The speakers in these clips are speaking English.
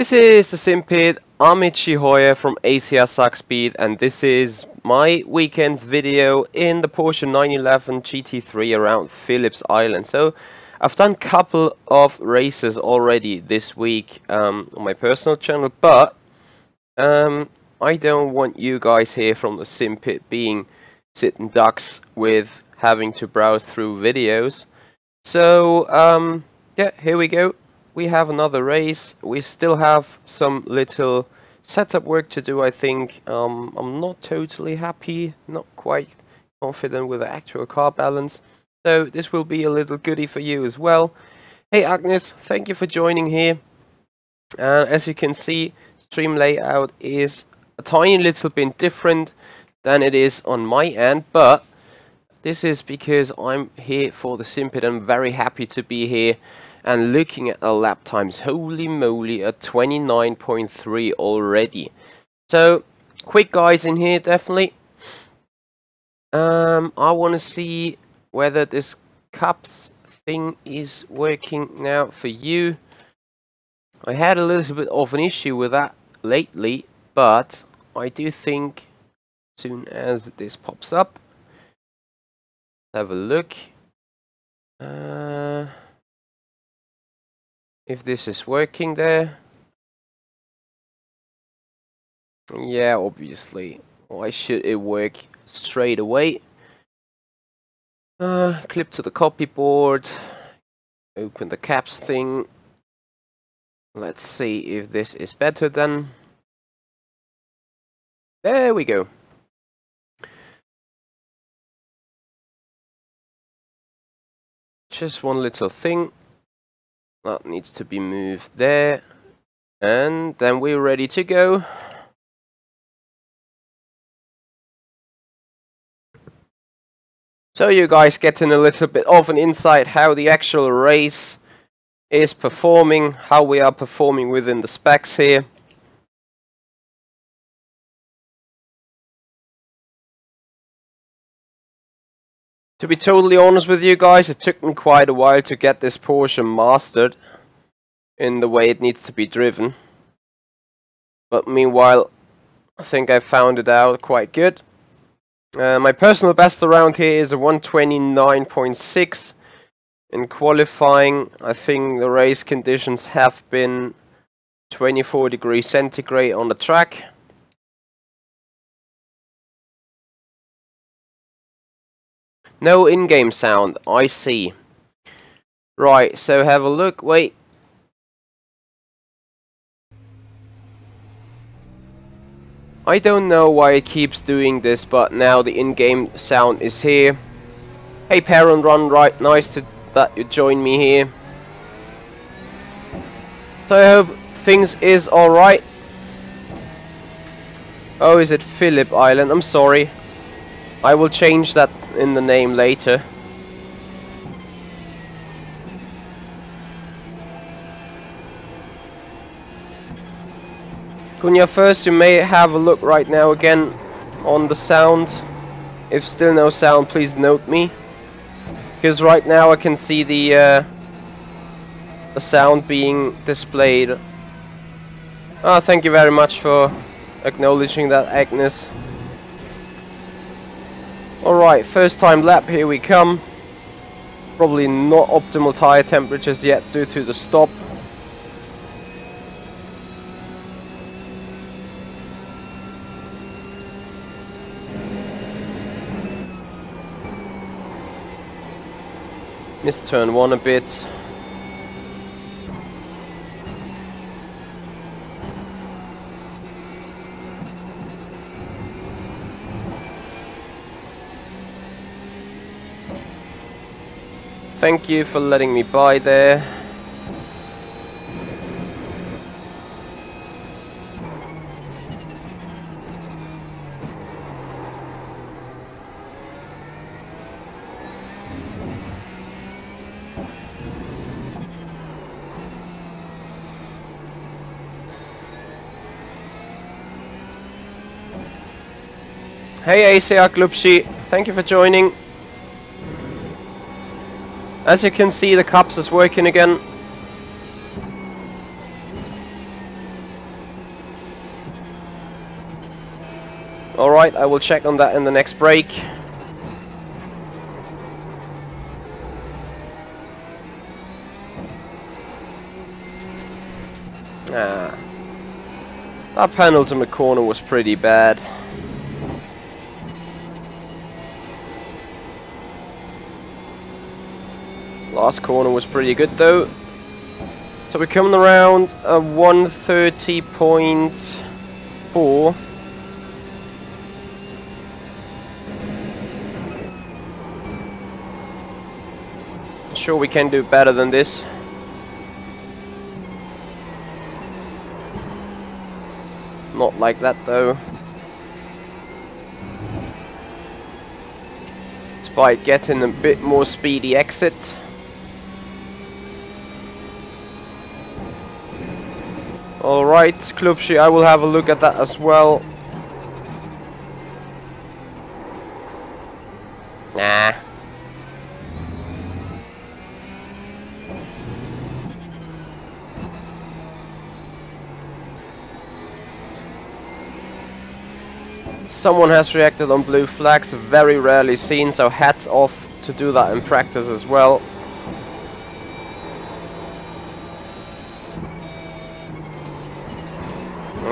This is the Simpit. I'm Michi Hoyer from ACR Suck Speed, and this is my weekend's video in the Porsche 911 GT3 around Phillip Island. So I've done a couple of races already this week on my personal channel, but I don't want you guys here from the Simpit being sitting ducks with having to browse through videos. So yeah, here we go. We have another race. We still have some little setup work to do, I think. I'm not totally happy, not quite confident with the actual car balance. So this will be a little goodie for you as well. Hey Agnes, thank you for joining here. As you can see, stream layout is a tiny little bit different than it is on my end, but this is because I'm here for the Simpit. I'm very happy to be here. And looking at the lap times, holy moly, at 29.3 already. So, quick guys in here, definitely. I want to see whether this cups thing is working now for you. I had a little bit of an issue with that lately, but I do think as soon as this pops up, have a look. If this is working there. Yeah, obviously. Why should it work straight away? Clip to the copy board. Open the caps thing. Let's see if this is better then. There we go. Just one little thing. That needs to be moved there, and then we're ready to go. So you guys getting a little bit of an insight how the actual race is performing, how we are performing within the specs here. To be totally honest with you guys, it took me quite a while to get this Porsche mastered in the way it needs to be driven. But meanwhile, I think I found it out quite good. My personal best around here is a 129.6. In qualifying, I think the race conditions have been 24 degrees centigrade on the track. No in-game sound, I see. Right, so have a look, wait. I don't know why it keeps doing this, but now the in-game sound is here. Hey Parent Run, right, nice that you joined me here. So I hope things is alright. Oh, is it Phillip Island? I'm sorry. I will change that in the name later. Kunya, first you may have a look right now again on the sound. If still no sound, please note me, because right now I can see the sound being displayed. Ah, thank you very much for acknowledging that, Agnes. Alright, first time lap, here we come. Probably not optimal tire temperatures yet due to the stop. Missed turn one a bit. Thank you for letting me by there. Hey ACR Glupsi, thank you for joining. As you can see, the cups is working again. Alright, I will check on that in the next break. That penultimate corner was pretty bad. Last corner was pretty good though. So we're coming around 130.4. Sure, we can do better than this. Not like that though. Despite getting a bit more speedy exit. Alright, Klubschi, I will have a look at that as well. Nah. Someone has reacted on blue flags, very rarely seen, so hats off to do that in practice as well.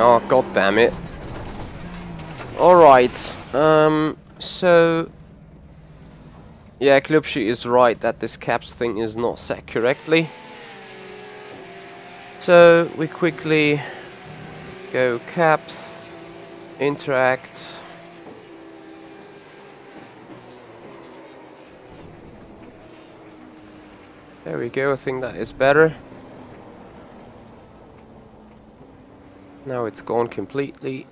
Oh, god damn it. Alright, so... yeah, Klubschi is right that this caps thing is not set correctly. So, we quickly go caps, interact. There we go, I think that is better. Now it's gone completely.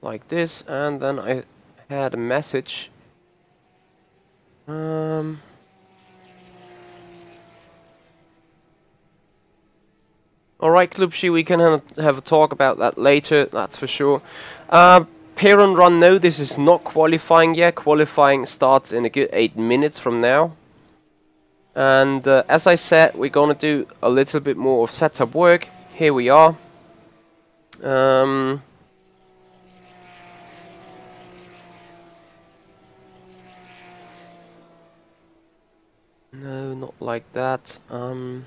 Like this, and then I had a message. Alright, Klubschi, we can have a talk about that later, that's for sure. Pair and run, no, this is not qualifying yet. Qualifying starts in a good 8 minutes from now. And as I said, we're gonna do a little bit more of setup work. Here we are. No, not like that. I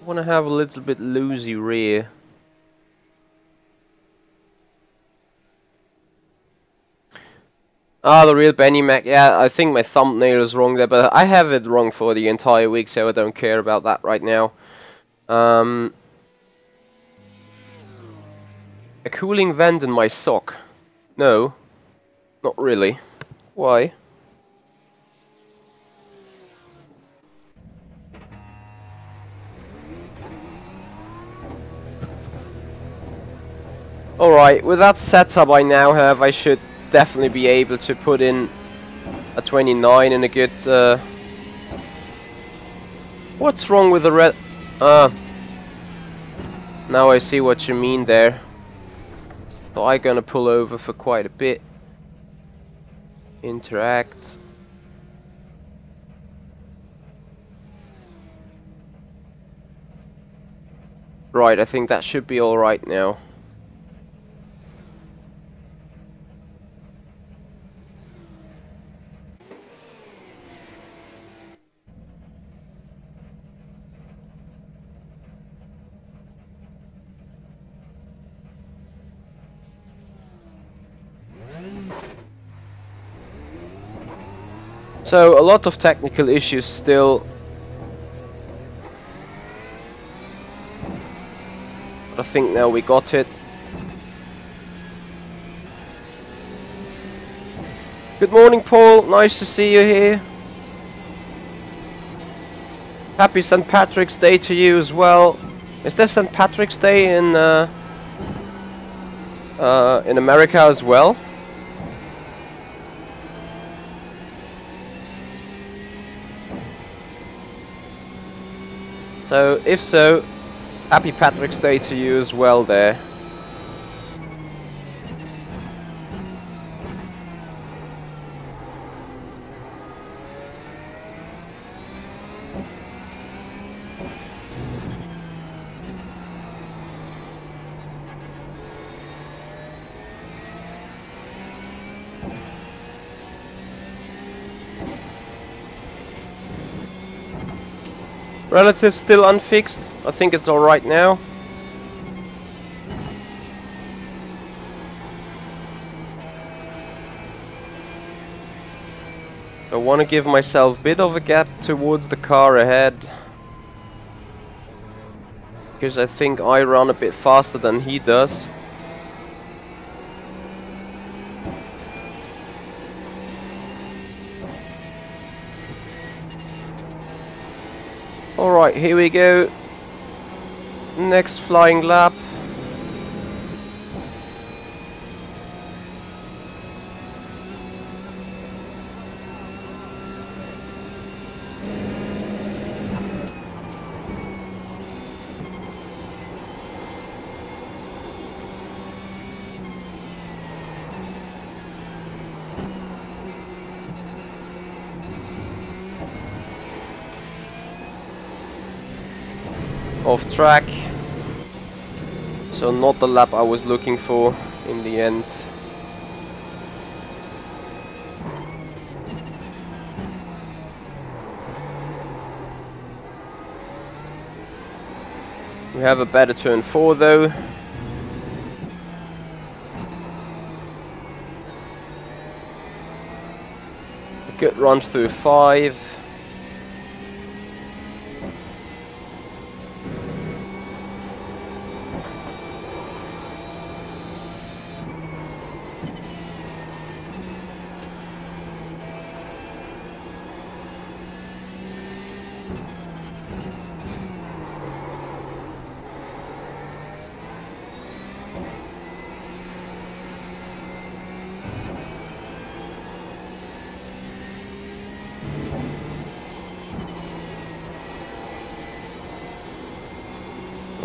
wanna have a little bit loosey rear. Ah, the real Benny Mac. Yeah, I think my thumbnail is wrong there, but I have it wrong for the entire week, so I don't care about that right now. A cooling vent in my sock? No, not really. Why? Alright, with that setup I now have, I should definitely be able to put in a 29 in a good... What's wrong with the red... now I see what you mean there. So I'm gonna pull over for quite a bit. Interact. Right, I think that should be alright now. So, a lot of technical issues still. I think now we got it. Good morning, Paul. Nice to see you here. Happy St. Patrick's Day to you as well. Is there St. Patrick's Day in America as well? So, if so, happy Patrick's Day to you as well there. Relative still unfixed. I think it's alright now. I want to give myself a bit of a gap towards the car ahead, because I think I run a bit faster than he does. Alright, here we go. Next flying lap. Off track, so not the lap I was looking for in the end. We have a better turn 4 though. A good run through 5.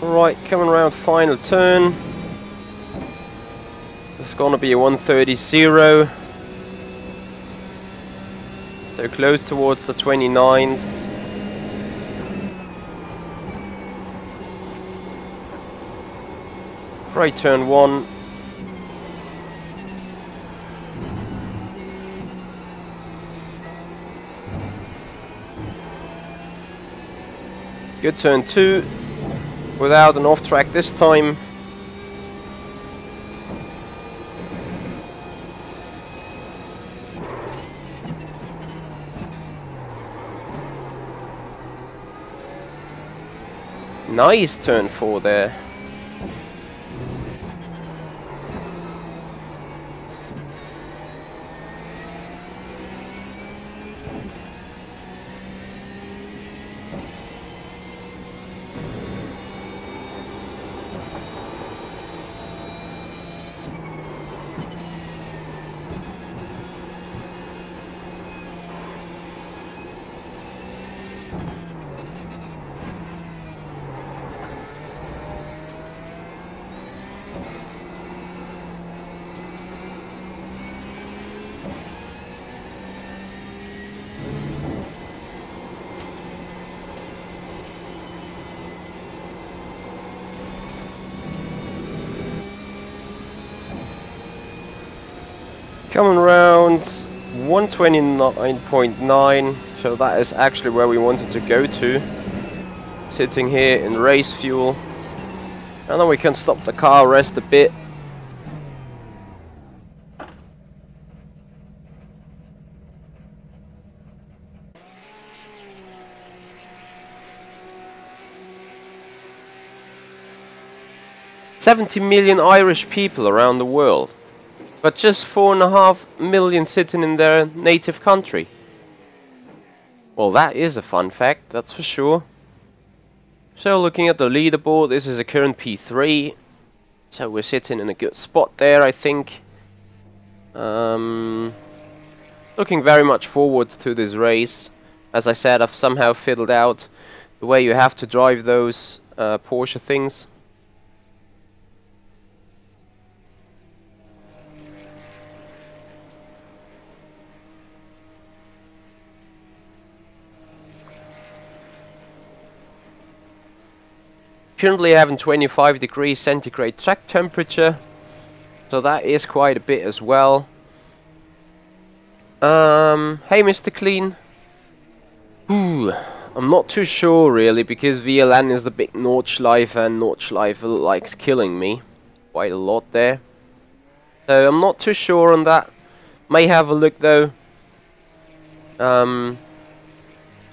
Right, coming around final turn. This is gonna be a 130.0. So close towards the 29s. Great turn 1. Good turn 2. Without an off track this time. Nice turn 4 there. Coming around 129.9, so that is actually where we wanted to go to. Sitting here in race fuel, and then we can stop the car, rest a bit. "70 million Irish people around the world, but just 4.5 million sitting in their native country." Well, that is a fun fact, that's for sure. So looking at the leaderboard, this is a current P3. So we're sitting in a good spot there, I think. Looking very much forward to this race. As I said, I've somehow fiddled out the way you have to drive those Porsche things. Currently having 25 degrees centigrade track temperature, so that is quite a bit as well. Hey Mr. Clean. Ooh, I'm not too sure really, because VLN is the big Nordschleife and Nordschleife likes killing me quite a lot there. So I'm not too sure on that. May have a look though. To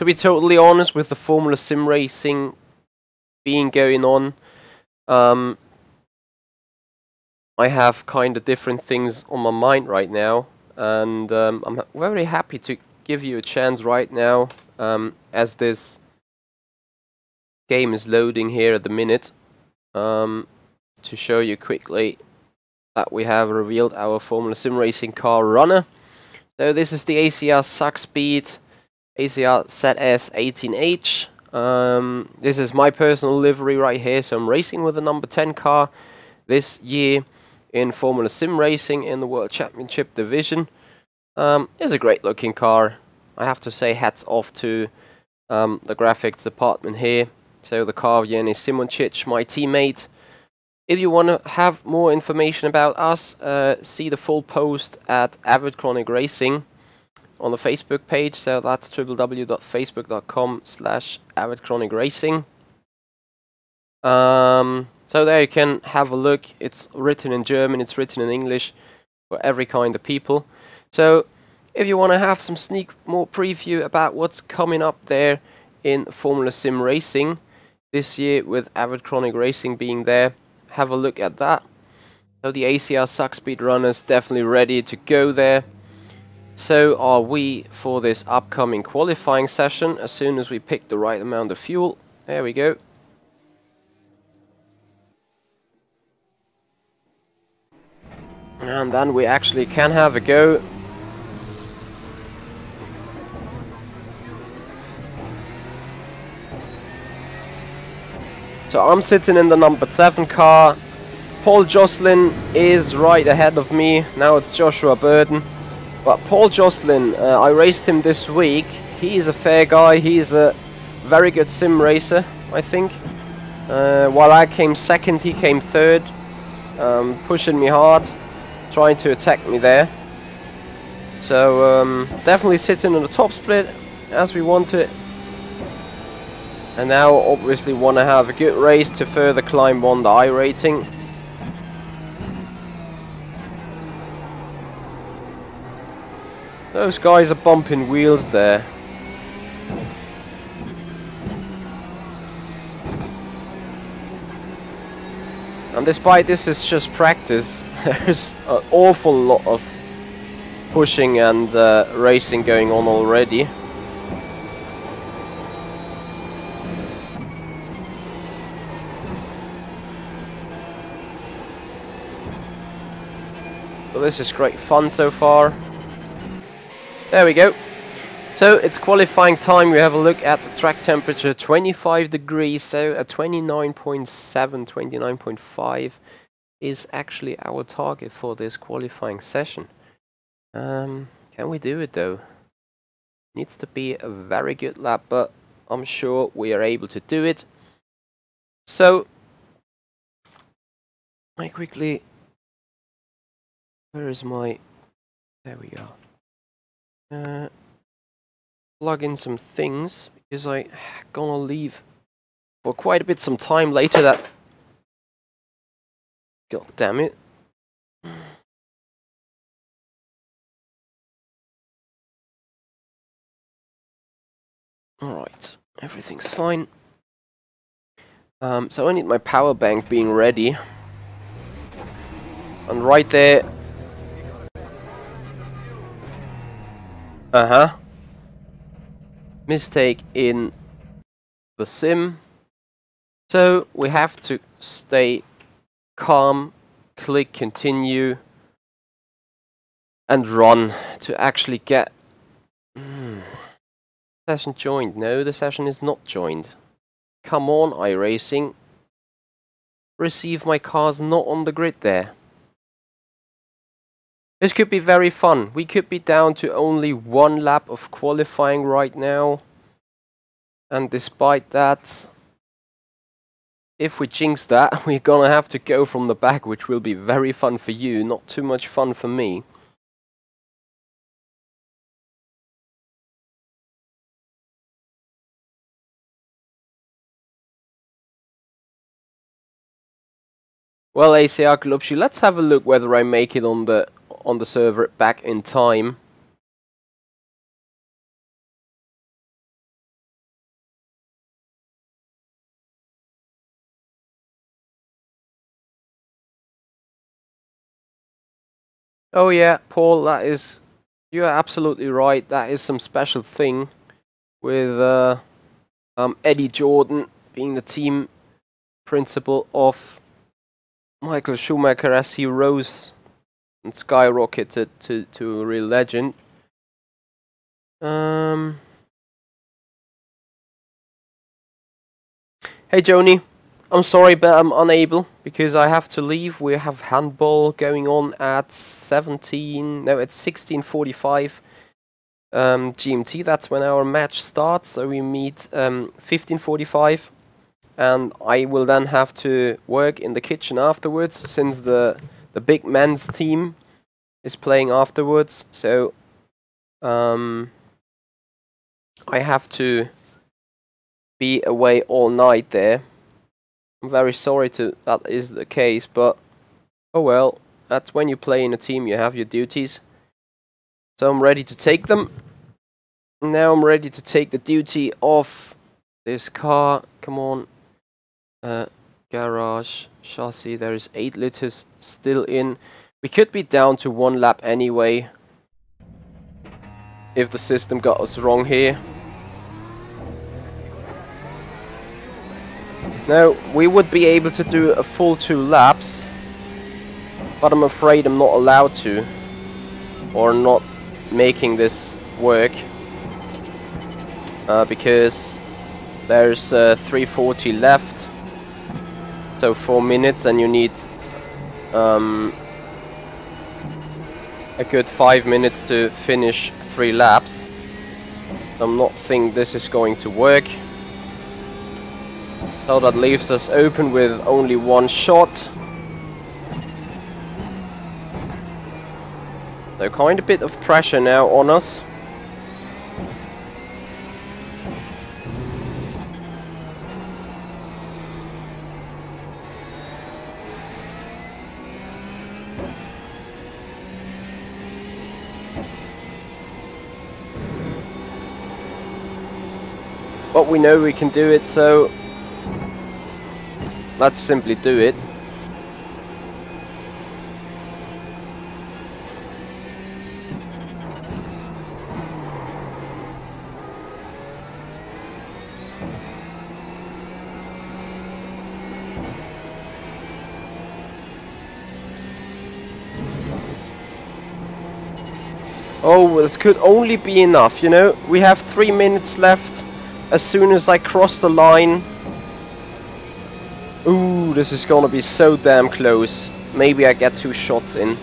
be totally honest, with the Formula Sim racing being going on, I have kind of different things on my mind right now, and I'm very happy to give you a chance right now, as this game is loading here at the minute, to show you quickly that we have revealed our Formula Sim Racing car runner. So this is the ACR Suckspeed ACR ZS18H. This is my personal livery right here, so I'm racing with the number 10 car this year in Formula Sim Racing in the World Championship division. It's a great looking car. I have to say hats off to the graphics department here. So the car of Jenny Simoncic, my teammate. If you want to have more information about us, see the full post at Avid Chronic Racing on the Facebook page. So that's www.facebook.com/avidchronicracing. So there you can have a look. It's written in German, it's written in English for every kind of people. So if you want to have some more preview about what's coming up there in Formula Sim Racing this year, with Avid Chronic Racing being there, have a look at that. So the ACR Suckspeed runners definitely ready to go there. So are we for this upcoming qualifying session, as soon as we pick the right amount of fuel. There we go. And then we actually can have a go. So I'm sitting in the number 7 car. Paul Jocelyn is right ahead of me. Now it's Joshua Burden. But Paul Jocelyn, I raced him this week. He's a fair guy. He's a very good sim racer, I think. While I came second, he came third. Pushing me hard, trying to attack me there. So definitely sitting on the top split as we want it. And now obviously want to have a good race to further climb on the iRating. Those guys are bumping wheels there. And despite this is just practice, there's an awful lot of pushing and racing going on already. So this is great fun so far. There we go. So it's qualifying time. We have a look at the track temperature, 25 degrees, so a 29.7, 29.5 is actually our target for this qualifying session. Can we do it though? Needs to be a very good lap, but I'm sure we are able to do it. So I quickly, where is my, there we go. Plug in some things, because I gonna leave for quite a bit some time later. That, god damn it. Alright, everything's fine. So I need my power bank being ready. And right there. Mistake in the sim. So we have to stay calm, click continue, and run to actually get session joined. No, the session is not joined. Come on, iRacing. Receive my cars not on the grid there. This could be very fun. We could be down to only one lap of qualifying right now. And despite that, if we jinx that, we're gonna have to go from the back, which will be very fun for you, not too much fun for me. Well, ACR Glubschi, let's have a look whether I make it on the server back in time. Oh yeah, Paul, you're absolutely right. That is some special thing with Eddie Jordan being the team principal of Michael Schumacher as he rose and skyrocketed to a real legend. Hey Joni, I'm sorry but I'm unable because I have to leave. We have handball going on at 16:45 GMT. That's when our match starts, so we meet 15:45, and I will then have to work in the kitchen afterwards since the big men's team is playing afterwards. So I have to be away all night there. I'm very sorry that is the case, but oh well, that's when you play in a team, you have your duties. So I'm ready to take them. Now I'm ready to take the duty of this car. Come on. Garage, chassis, there is 8 liters still in. We could be down to 1 lap anyway, if the system got us wrong here. Now, we would be able to do a full 2 laps, but I'm afraid I'm not allowed to, or not making this work, because there's 3:40 left, so 4 minutes, and you need a good 5 minutes to finish 3 laps. I'm not think this is going to work. So that leaves us open with only 1 shot. So kind of bit of pressure now on us. But we know we can do it, so let's simply do it. Oh, well, it could only be enough, you know. We have 3 minutes left. As soon as I cross the line. Ooh, this is gonna be so damn close. Maybe I get 2 shots in.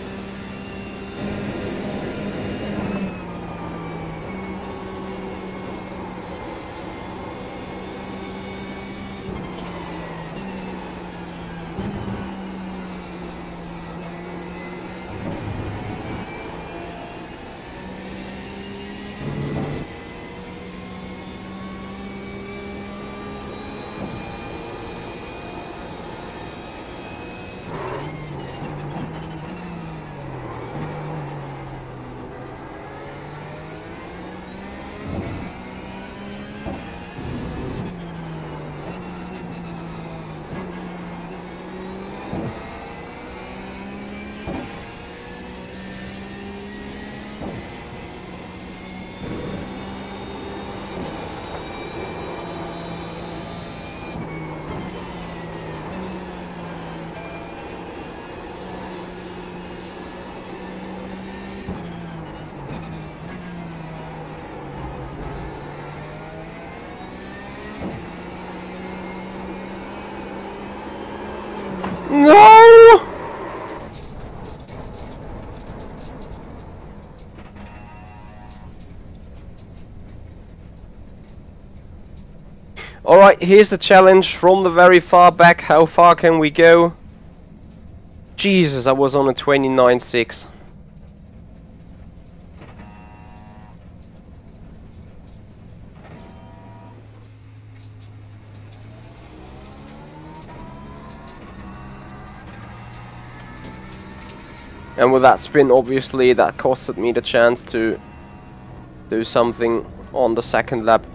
No! Alright, here's the challenge from the very far back. How far can we go? Jesus, I was on a 29.6. And with that spin, obviously, that costed me the chance to do something on the second lap.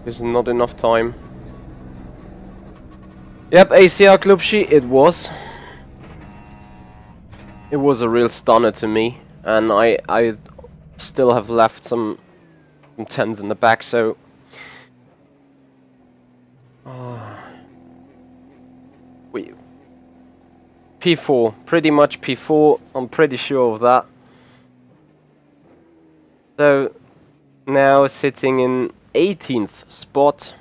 There's not enough time. Yep, ACR Klubschi, it was. It was a real stunner to me, and I still have left some tenth in the back, so we P4, pretty much P4. I'm pretty sure of that. So now sitting in 18th spot.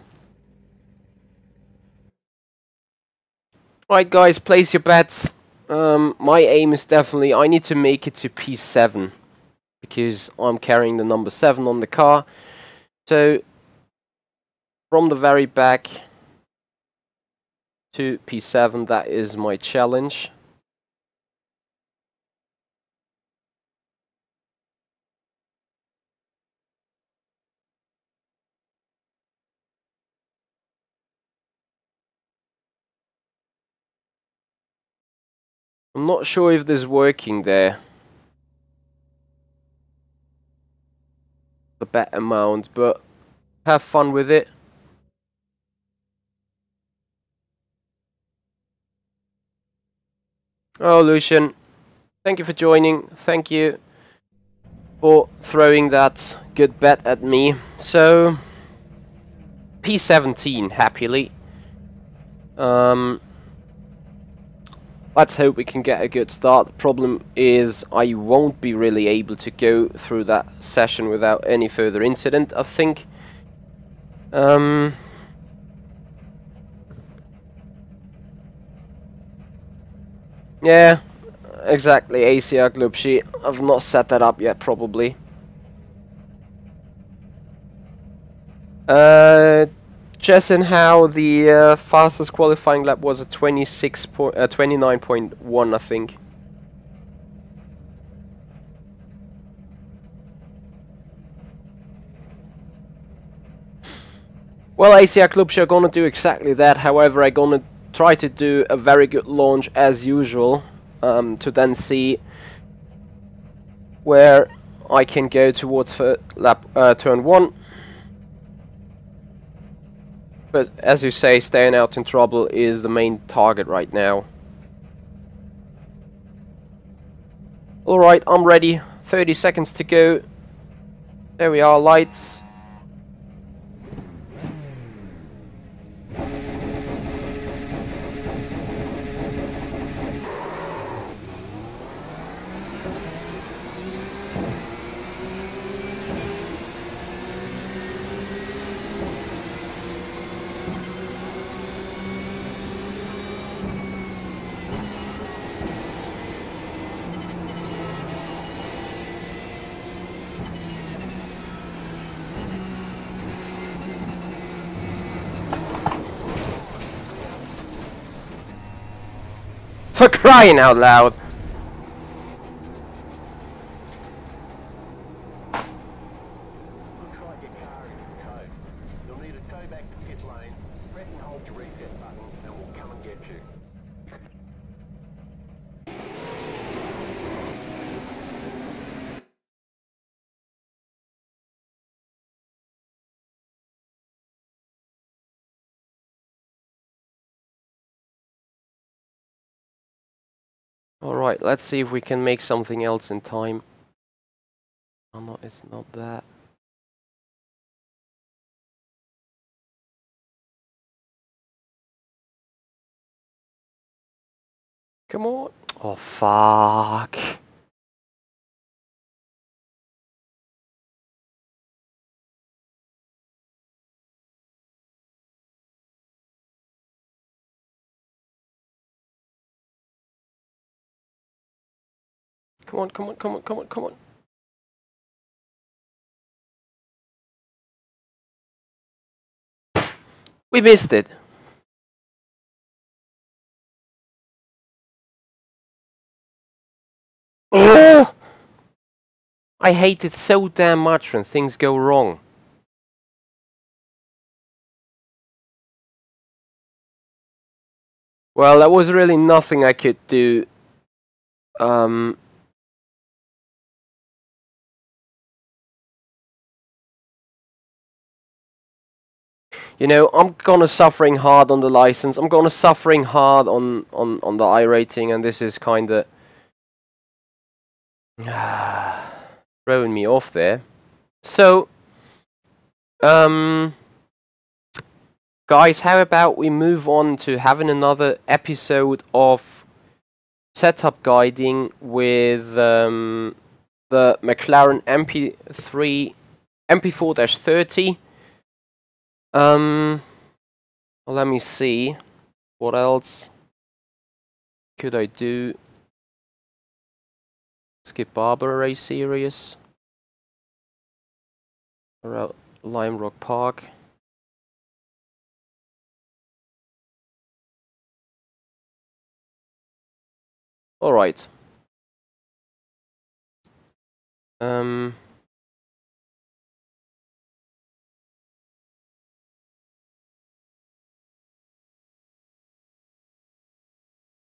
Right, guys, place your bets. My aim is definitely I need to make it to P7 because I'm carrying the number 7 on the car. So from the very back to P7, that is my challenge. I'm not sure if there's working there, the bet amount, but have fun with it. Oh, Lucian, thank you for joining. Thank you for throwing that good bet at me. So P17 happily. Let's hope we can get a good start. The problem is I won't be really able to go through that session without any further incident, I think. Yeah, exactly, ACR Glubschi. I've not set that up yet, probably. Jessen, how the fastest qualifying lap was a 29.1, I think. Well, ACR Clubs are gonna do exactly that. However, I'm gonna try to do a very good launch as usual, to then see where I can go towards turn 1. But as you say, staying out in trouble is the main target right now. Alright, I'm ready. 30 seconds to go. There we are, lights. For crying out loud! Looks like your car is towed. You'll need to tow back to pit lane, press and hold your reset button, and we'll come and get you. Alright, let's see if we can make something else in time. Oh no, it's not that. Come on. Oh, fuck. Come on, come on, come on, come on, come on. We missed it. Oh! I hate it so damn much when things go wrong. Well, there was really nothing I could do You know, I'm gonna suffering hard on the license. I'm gonna suffering hard on the iRating, and this is kinda throwing me off there. So, guys, how about we move on to having another episode of setup guiding with the McLaren MP4-30. Well, let me see. What else could I do? Skip Barber race series. Around Lime Rock Park. Alright.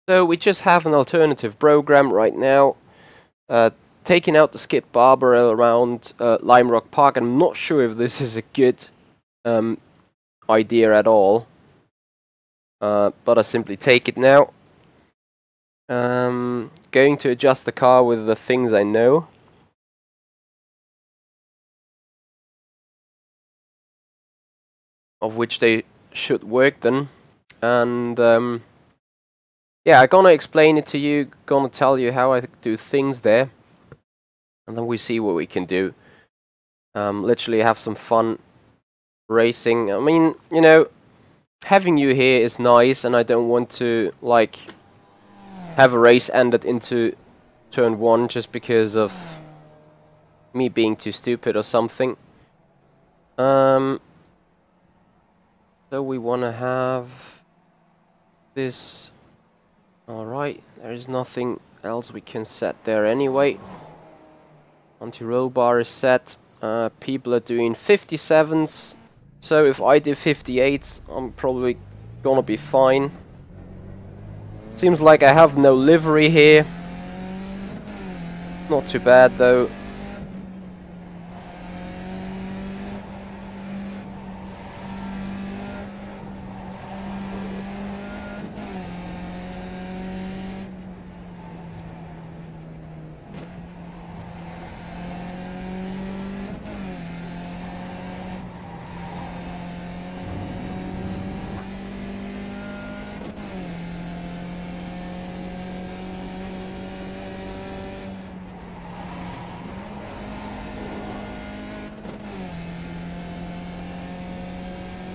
So we just have an alternative program right now. Taking out the Skip Barber around Lime Rock Park. I'm not sure if this is a good idea at all. But I simply take it now. Going to adjust the car with the things I know. Of which they should work then. And yeah, I'm gonna explain it to you, gonna tell you how I do things there. And then we see what we can do. Literally have some fun racing. I mean, you know, having you here is nice, and I don't want to, like, have a race ended into turn 1 just because of me being too stupid or something. So we want to have this. Alright, there is nothing else we can set there anyway. Anti-roll bar is set. People are doing 57s. So if I do 58s, I'm probably gonna be fine. Seems like I have no livery here. Not too bad though.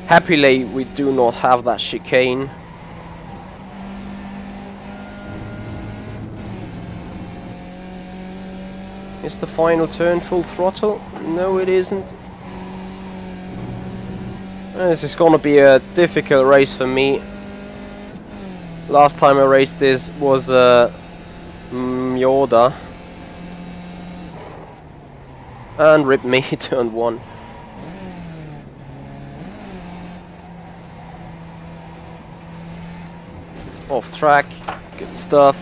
Happily, we do not have that chicane. Is the final turn full throttle? No, it isn't. This is gonna be a difficult race for me. Last time I raced this was Yoda. And ripped me turn 1. Off track, good stuff.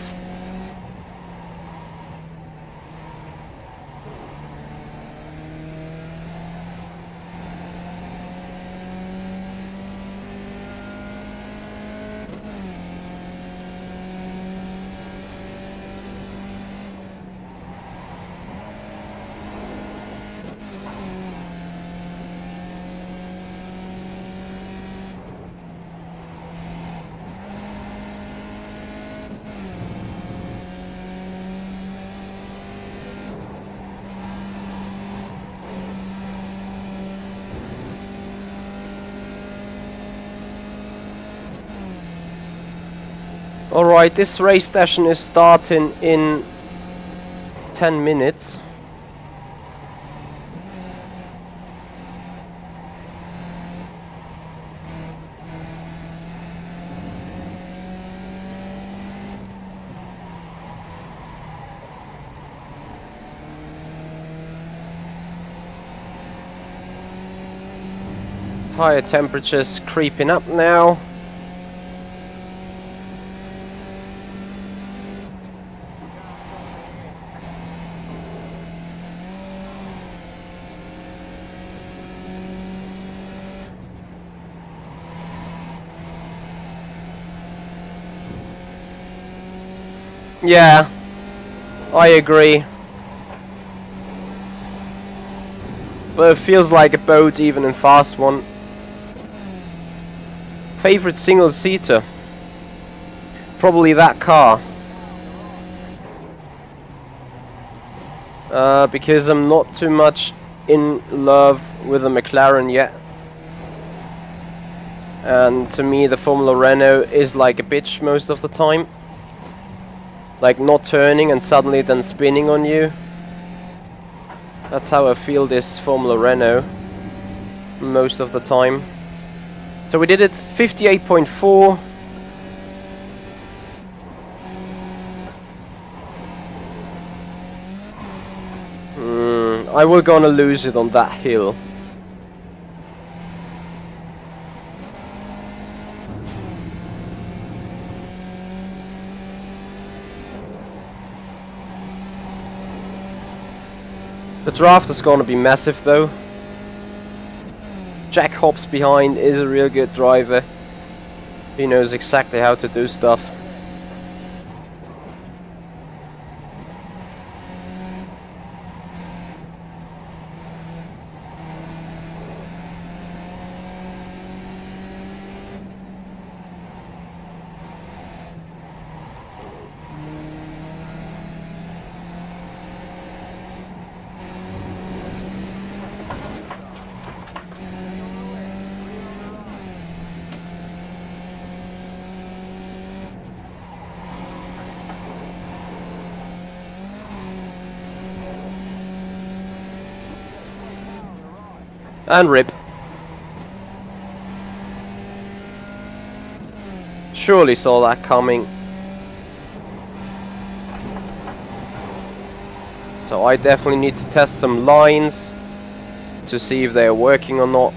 Alright, this race session is starting in 10 minutes. Tire temperatures creeping up now. Yeah, I agree. But it feels like a boat even in fast one. Favorite single seater? Probably that car. Because I'm not too much in love with the McLaren yet. And to me the Formula Renault is like a bitch most of the time. Like not turning and suddenly then spinning on you. That's how I feel this Formula Renault most of the time. So we did it 58.4. I will gonna lose it on that hill. The draft is gonna be massive though. Jack Hobbs behind is a real good driver. He knows exactly how to do stuff. And rip. Surely saw that coming. So I definitely need to test some lines to see if they are working or not.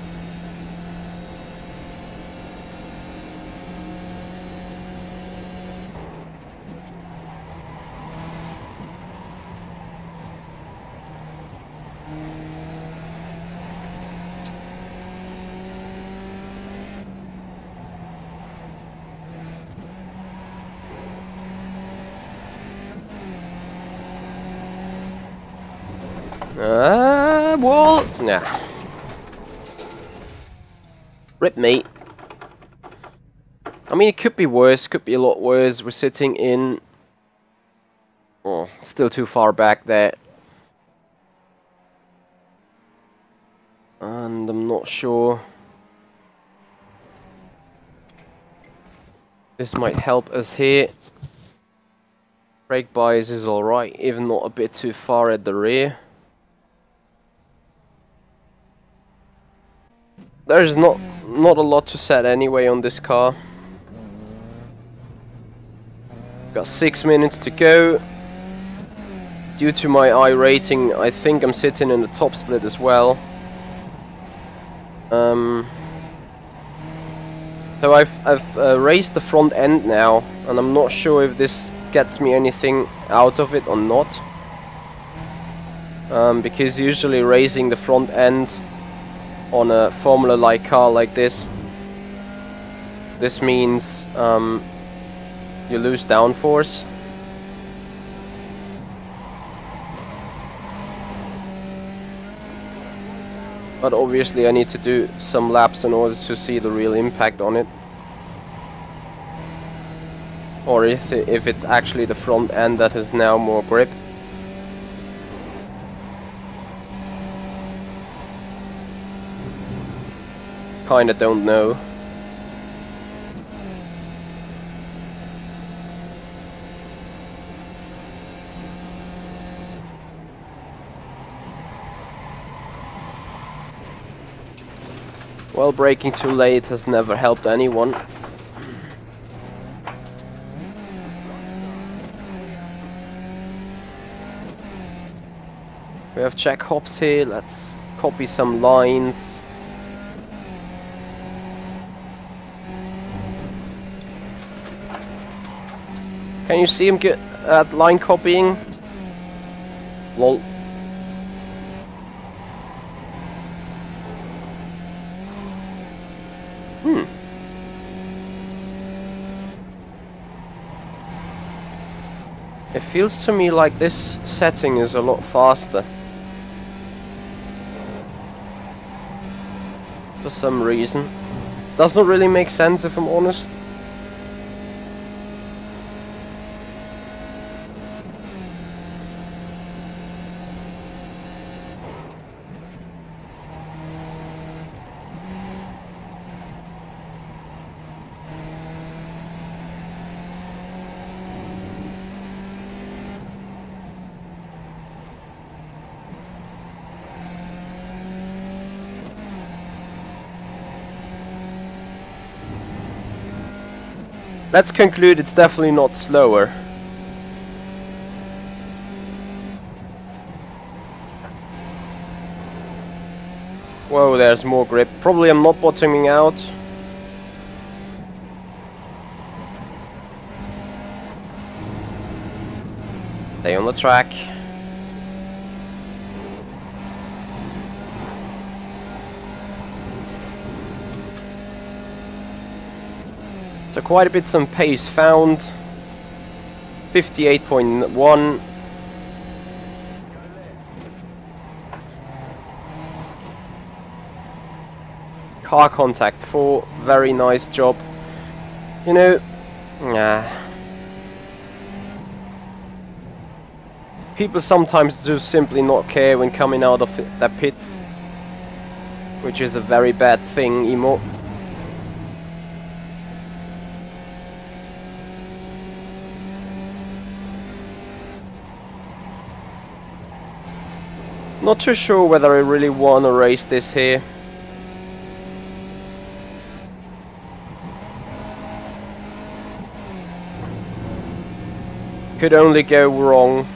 Well, nah. Rip me. I mean, it could be worse, could be a lot worse. We're sitting in... Oh, still too far back there. And I'm not sure. This might help us here. Brake bias is alright, even not a bit too far at the rear. There's not a lot to set anyway on this car. Got 6 minutes to go. Due to my iRating, I think I'm sitting in the top split as well. So I've raised the front end now, and I'm not sure if this gets me anything out of it or not. Because usually raising the front end on a Formula-like car like this means you lose downforce. But obviously I need to do some laps in order to see the real impact on it. Or if it's actually the front end that has now more grip. Kinda don't know. Well, braking too late has never helped anyone. We have Jack Hobbs here, let's copy some lines. Can you see him get at line copying? Lol. It feels to me like this setting is a lot faster. For some reason. Does not really make sense if I'm honest. Let's conclude it's definitely not slower. Whoa, there's more grip. Probably I'm not bottoming out. Stay on the track. So quite a bit some pace found. 58.1. Car contact 4. Very nice job. You know, people sometimes do simply not care when coming out of their pits, which is a very bad thing, Emo. Not too sure whether I really want to race this here. Could only go wrong.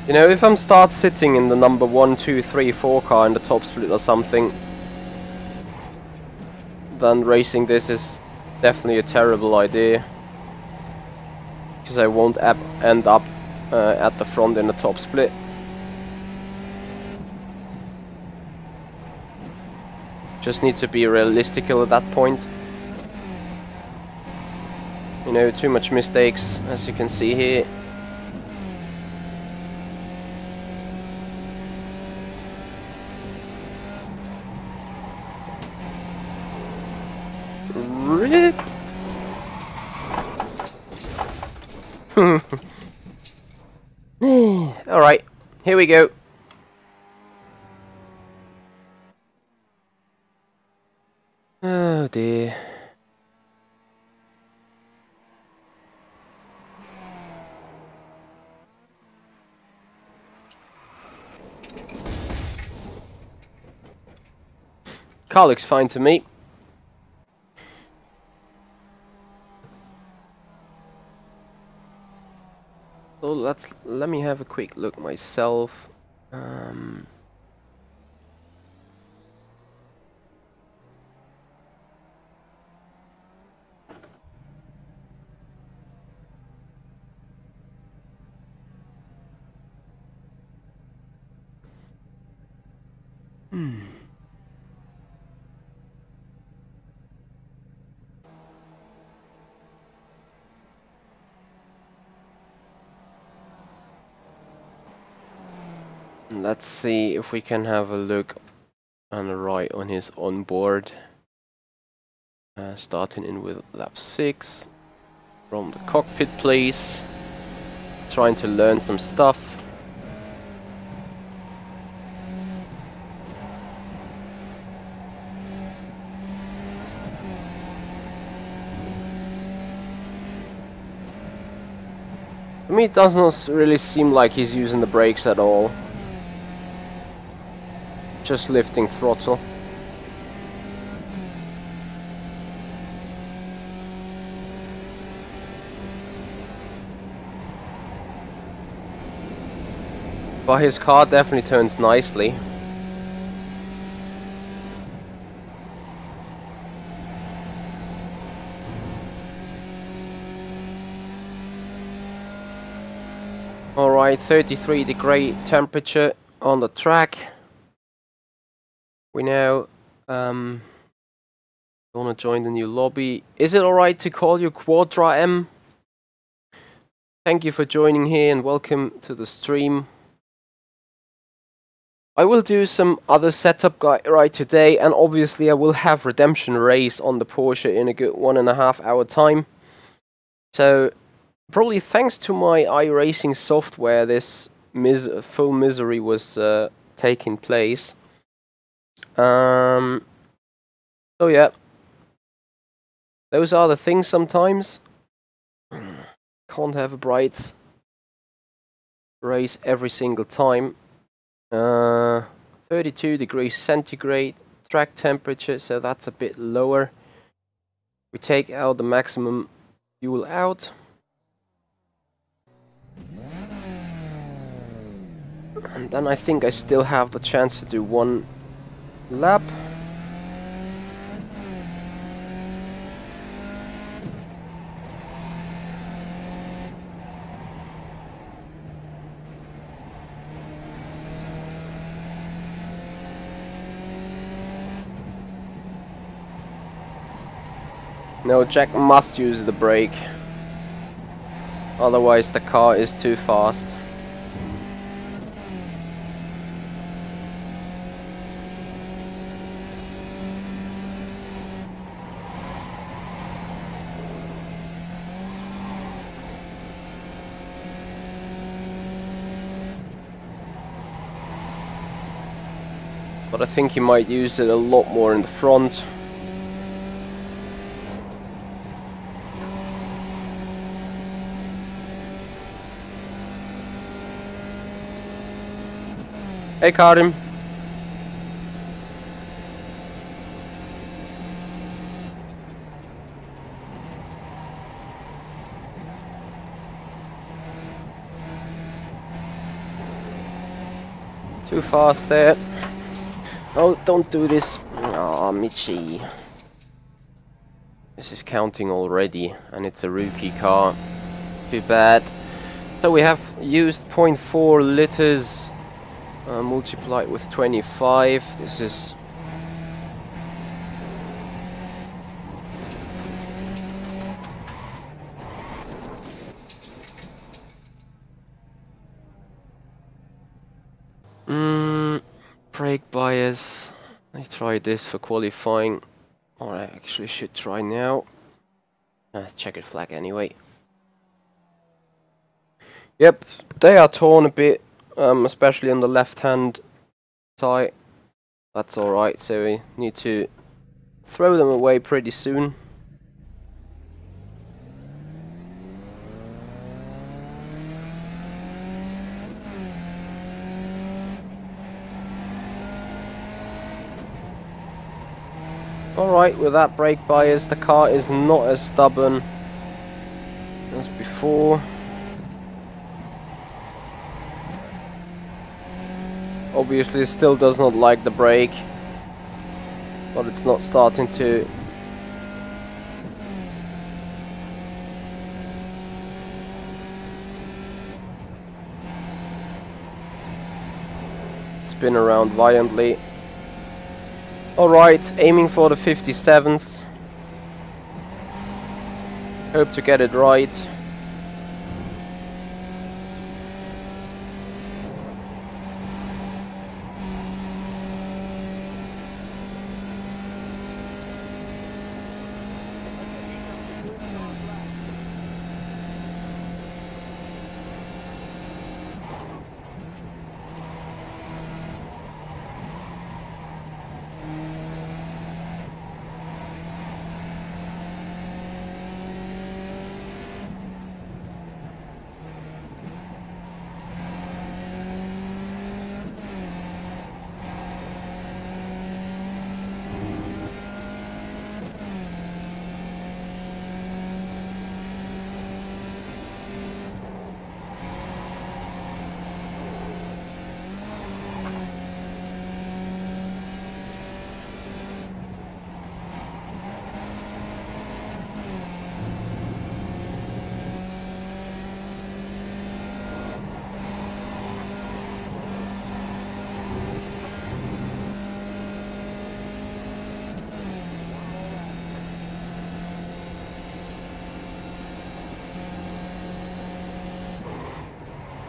You know, if I'm start sitting in the number 1, 2, 3, 4 car in the top split or something, then racing this is definitely a terrible idea, because I won't end up at the front in the top split. Just need to be realistic at that point. You know, too much mistakes, as you can see here. Rip. Alright, here we go. Oh dear. Car looks fine to me. So let me have a quick look myself. Let's see if we can have a look on the right on his onboard. Starting in with lap 6 from the cockpit, please. Trying to learn some stuff. To me, it doesn't really seem like he's using the brakes at all. Just lifting throttle. But his car definitely turns nicely. Alright, 33-degree temperature on the track. We now Wanna join the new lobby? Is it alright to call you Quadra M? Thank you for joining here and welcome to the stream. I will do some other setup right today, and obviously I will have Redemption Race on the Porsche in a good 1.5 hour time. So probably thanks to my iRacing software, this full misery was taking place. So yeah, those are the things sometimes. Can't have a bright race every single time. 32 degrees centigrade track temperature, so that's a bit lower. We take out the maximum fuel out. And then I think I still have the chance to do one lap. No, Jack must use the brake, otherwise the car is too fast. But I think he might use it a lot more in the front. Hey Karim. Too fast there. Oh, don't do this. Oh, Michi. This is counting already, and it's a rookie car. Too bad. So we have used 0.4 liters. Multiplied with 25. This is brake bias. I tried this for qualifying, or I actually should try now. Checkered flag anyway. Yep, they are torn a bit. Especially on the left hand side. That's alright, so we need to throw them away pretty soon. Alright, with that brake bias, the car is not as stubborn as before. Obviously it still does not like the brake, but it's not starting to spin around violently. Alright, aiming for the 57th. Hope to get it right.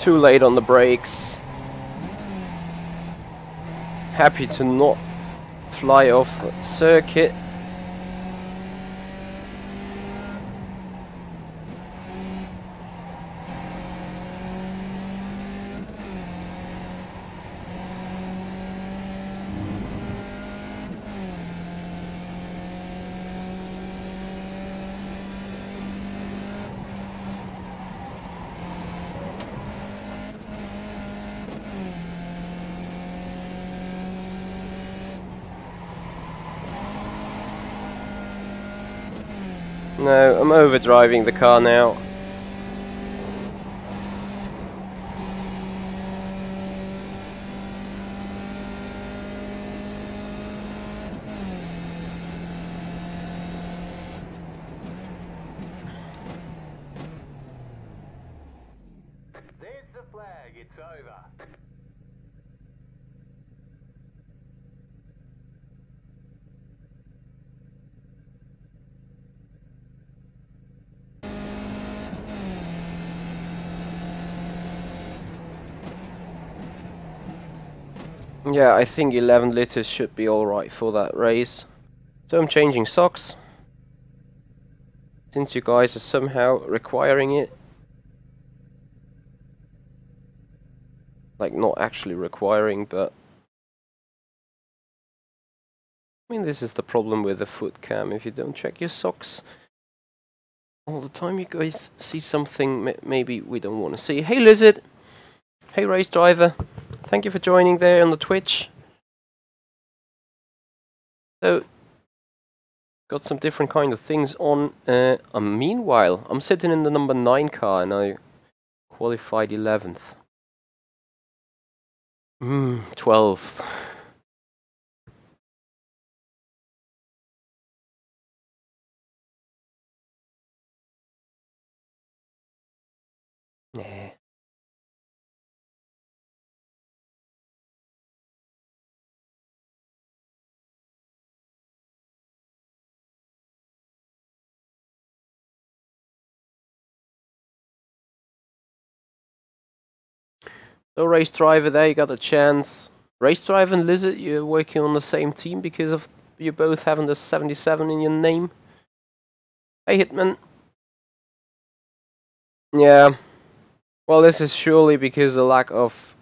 Too late on the brakes. Happy to not fly off the circuit. No, I'm overdriving the car now. There's the flag, it's over. Yeah, I think 11 liters should be alright for that race. So I'm changing socks, since you guys are somehow requiring it. Like, not actually requiring, but I mean, this is the problem with the foot cam. If you don't check your socks all the time, you guys see something maybe we don't want to see. Hey Lizard! Hey Race Driver! Thank you for joining there on the Twitch. So, got some different kind of things on. Meanwhile, I'm sitting in the number 9 car and I qualified 11th. 12th. Nah. So Race Driver there, you got a chance. Race Driver and Lizard, you're working on the same team because of you both having the 77 in your name. Hey Hitman. Yeah. Well, this is surely because of the lack of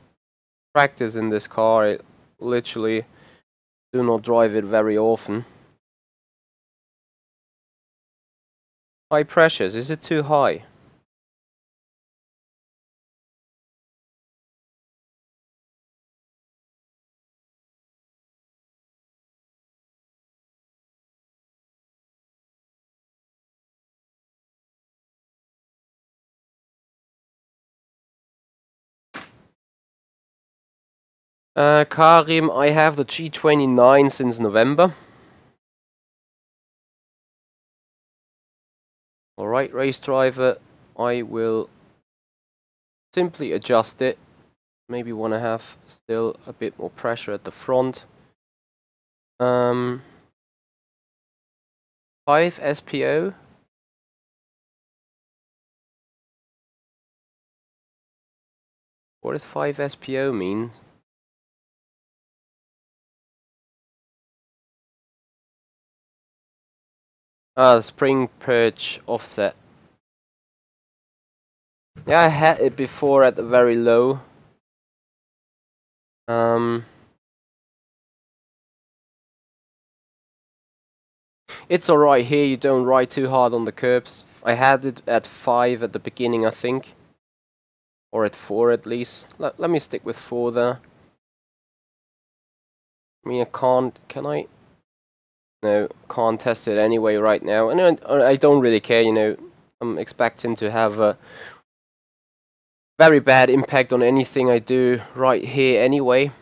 practice in this car. I literally do not drive it very often. High pressures, is it too high? Karim, I have the G29 since November. Alright, Race Driver, I will simply adjust it. Maybe want to have still a bit more pressure at the front. 5 SPO. What does 5 SPO mean? Ah, spring perch offset. Yeah, I had it before at the very low. It's alright here, you don't ride too hard on the curbs. I had it at 5 at the beginning, I think. Or at 4 at least. Let me stick with 4 there. I mean, I can't, can I? No, can't test it anyway right now. And I don't really care, you know. I'm expecting to have a very bad impact on anything I do right here anyway.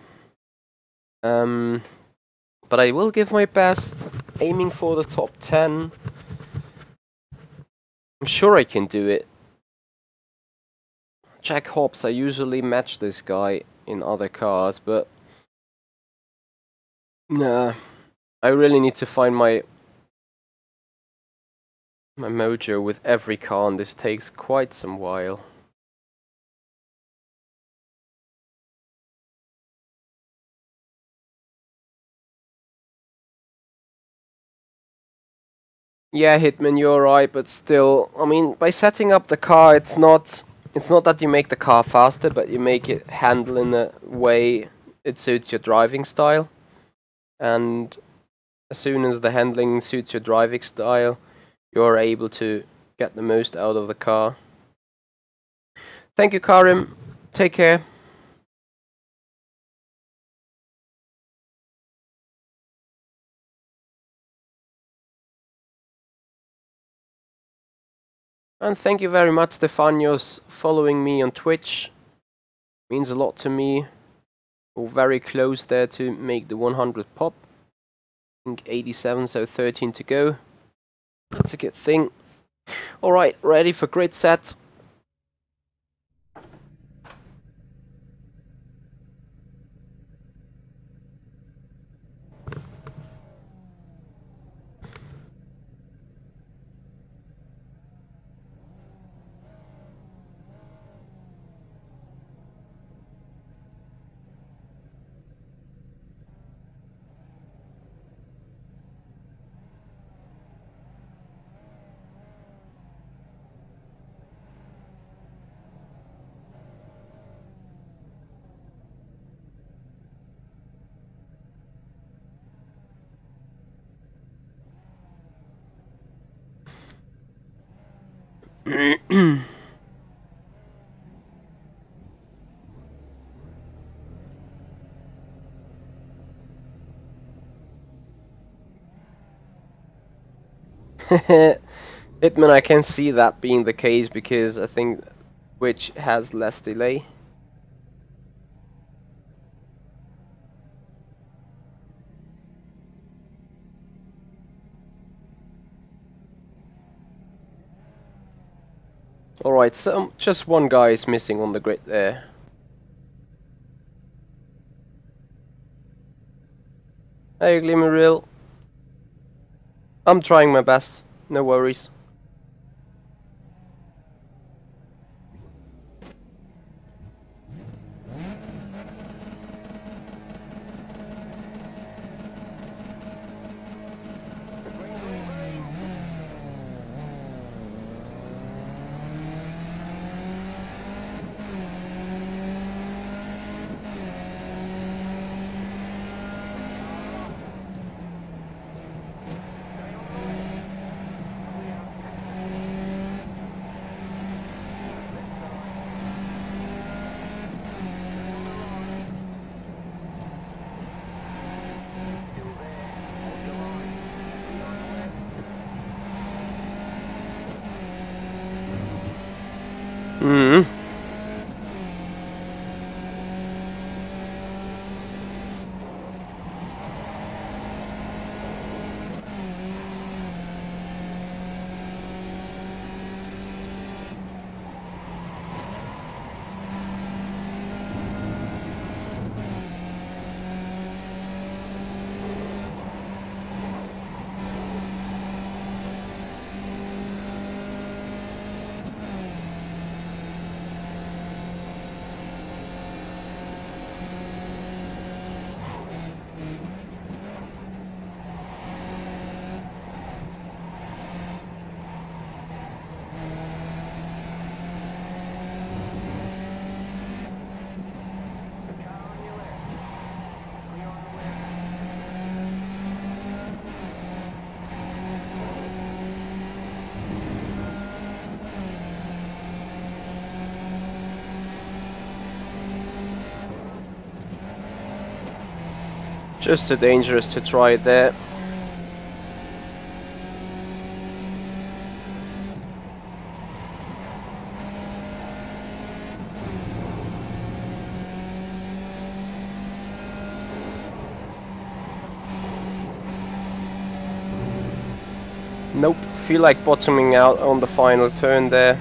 But I will give my best, aiming for the top 10. I'm sure I can do it. Jack Hobbs, I usually match this guy in other cars, but nah, I really need to find my mojo with every car, and this takes quite some while. Yeah, Hitman, you're right, but still, I mean, by setting up the car, it's not that you make the car faster, but you make it handle in a way it suits your driving style. And as soon as the handling suits your driving style, you're able to get the most out of the car. Thank you, Karim. Take care. And thank you very much, Stefanios, following me on Twitch. Means a lot to me. We're very close there to make the 100 pop. I think 87, so 13 to go. That's a good thing. Alright, ready for grid set. Hitman, I can see that being the case because I think which has less delay. Alright, so just one guy is missing on the grid there. Hey, Glimmeril. I'm trying my best, no worries. Hmm. Just too dangerous to try it there. Nope, feel like bottoming out on the final turn there.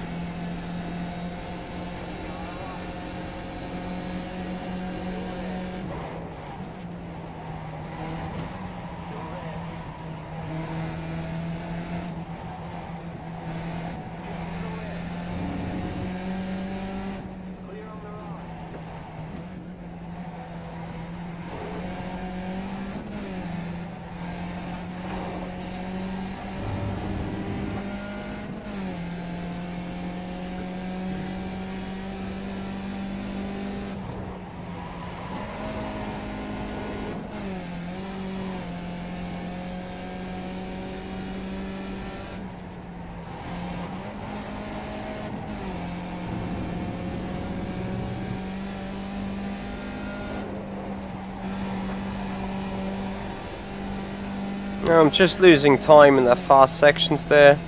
I'm just losing time in the fast sections there.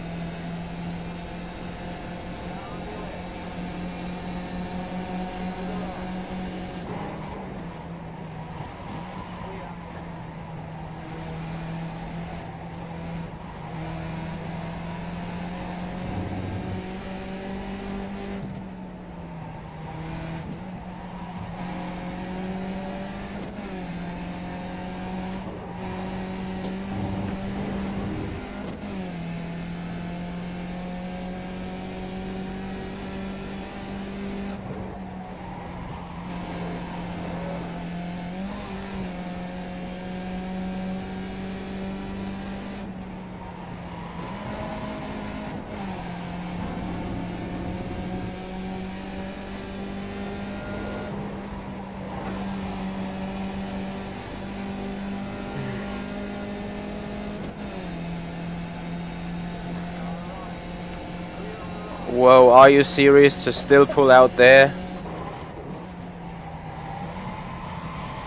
Whoa, are you serious to still pull out there?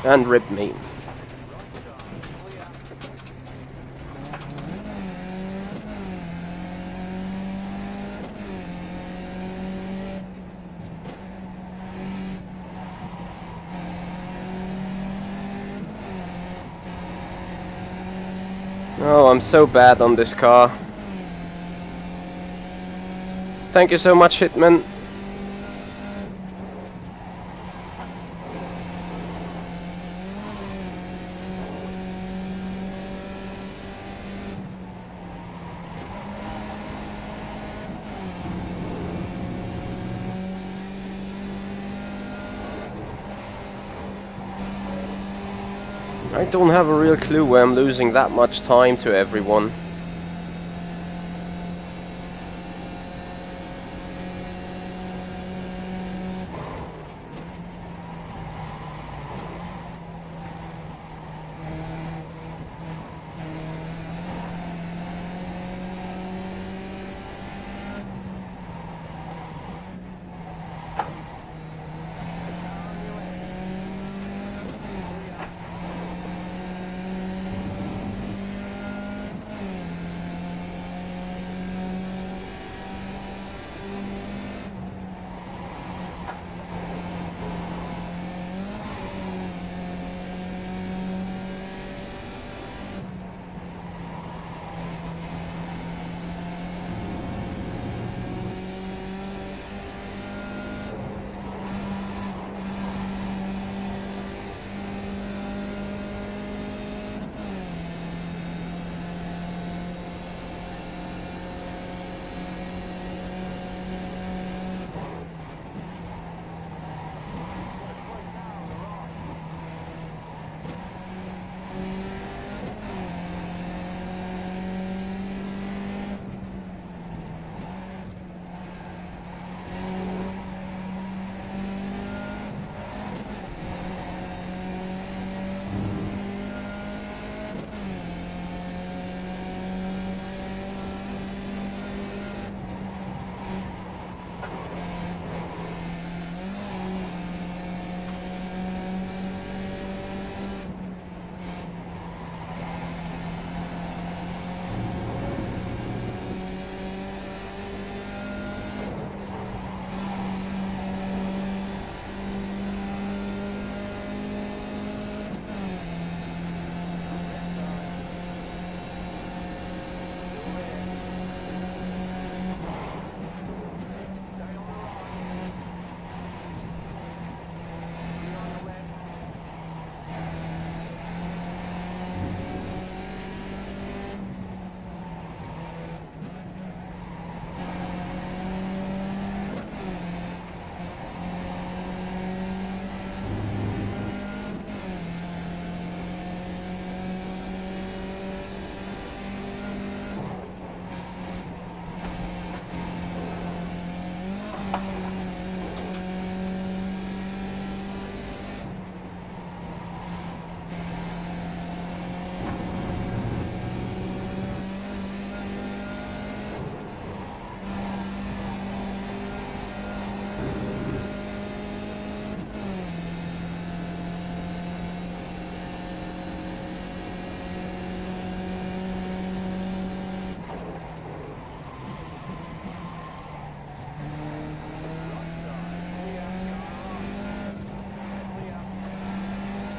And rip me. Oh, I'm so bad on this car. Thank you so much, Hitman. I don't have a real clue why I'm losing that much time to everyone.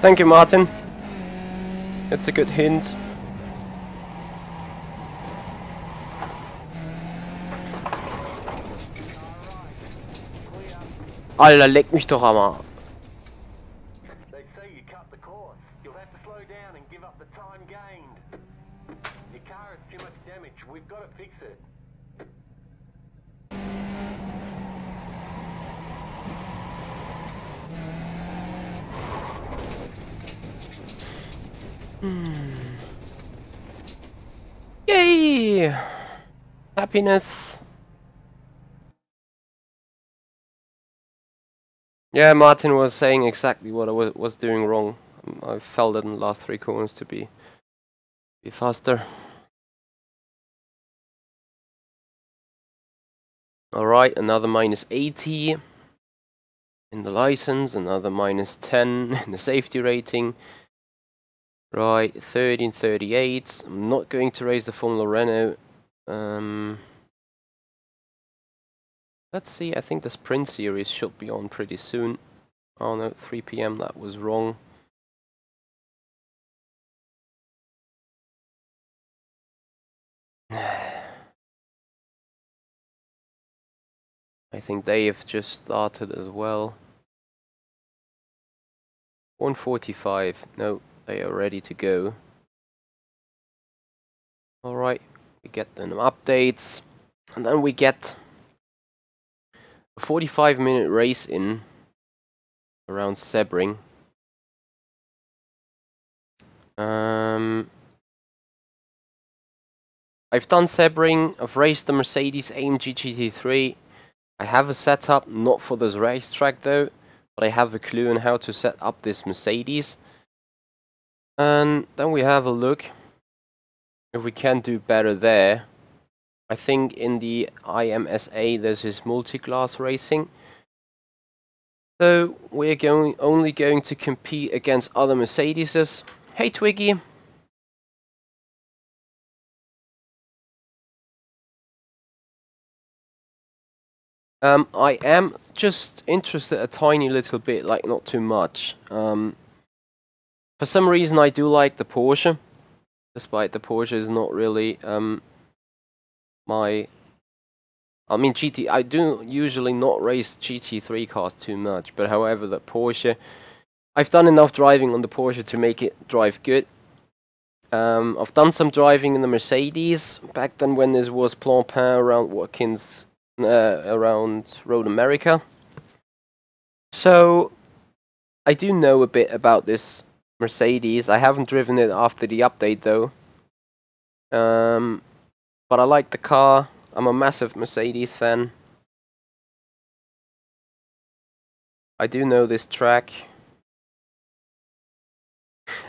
Thank you, Martin. It's a good hint. Alter, leck mich doch einmal. They say you cut the course. You'll have to slow down and give up the time gained. Your car has too much damage. We've got to fix it. Yay! Happiness. Yeah, Martin was saying exactly what I was doing wrong. I felt it in the last 3 corners to be faster. Alright, another minus 80 in the license, another minus 10 in the safety rating. Right, 1338. I'm not going to raise the Formula Renault. Let's see, I think the Sprint Series should be on pretty soon. Oh no, 3 PM, that was wrong. I think they have just started as well. 145, no, they are ready to go. Alright, we get them updates, and then we get a 45-minute race in around Sebring. I've done Sebring, I've raced the Mercedes AMG GT3. I have a setup, not for this racetrack though, but I have a clue on how to set up this Mercedes. And then we have a look if we can do better there. I think in the IMSA there's this multi-class racing. So we're only going to compete against other Mercedeses. Hey Twiggy! I am just interested a tiny little bit, like not too much. For some reason I do like the Porsche, despite the Porsche is not really I do usually not race GT3 cars too much, but however the Porsche, I've done enough driving on the Porsche to make it drive good. I've done some driving in the Mercedes back then when this was Plan around Watkins, around Road America. So I do know a bit about this Mercedes. I haven't driven it after the update though. But I like the car. I'm a massive Mercedes fan. I do know this track.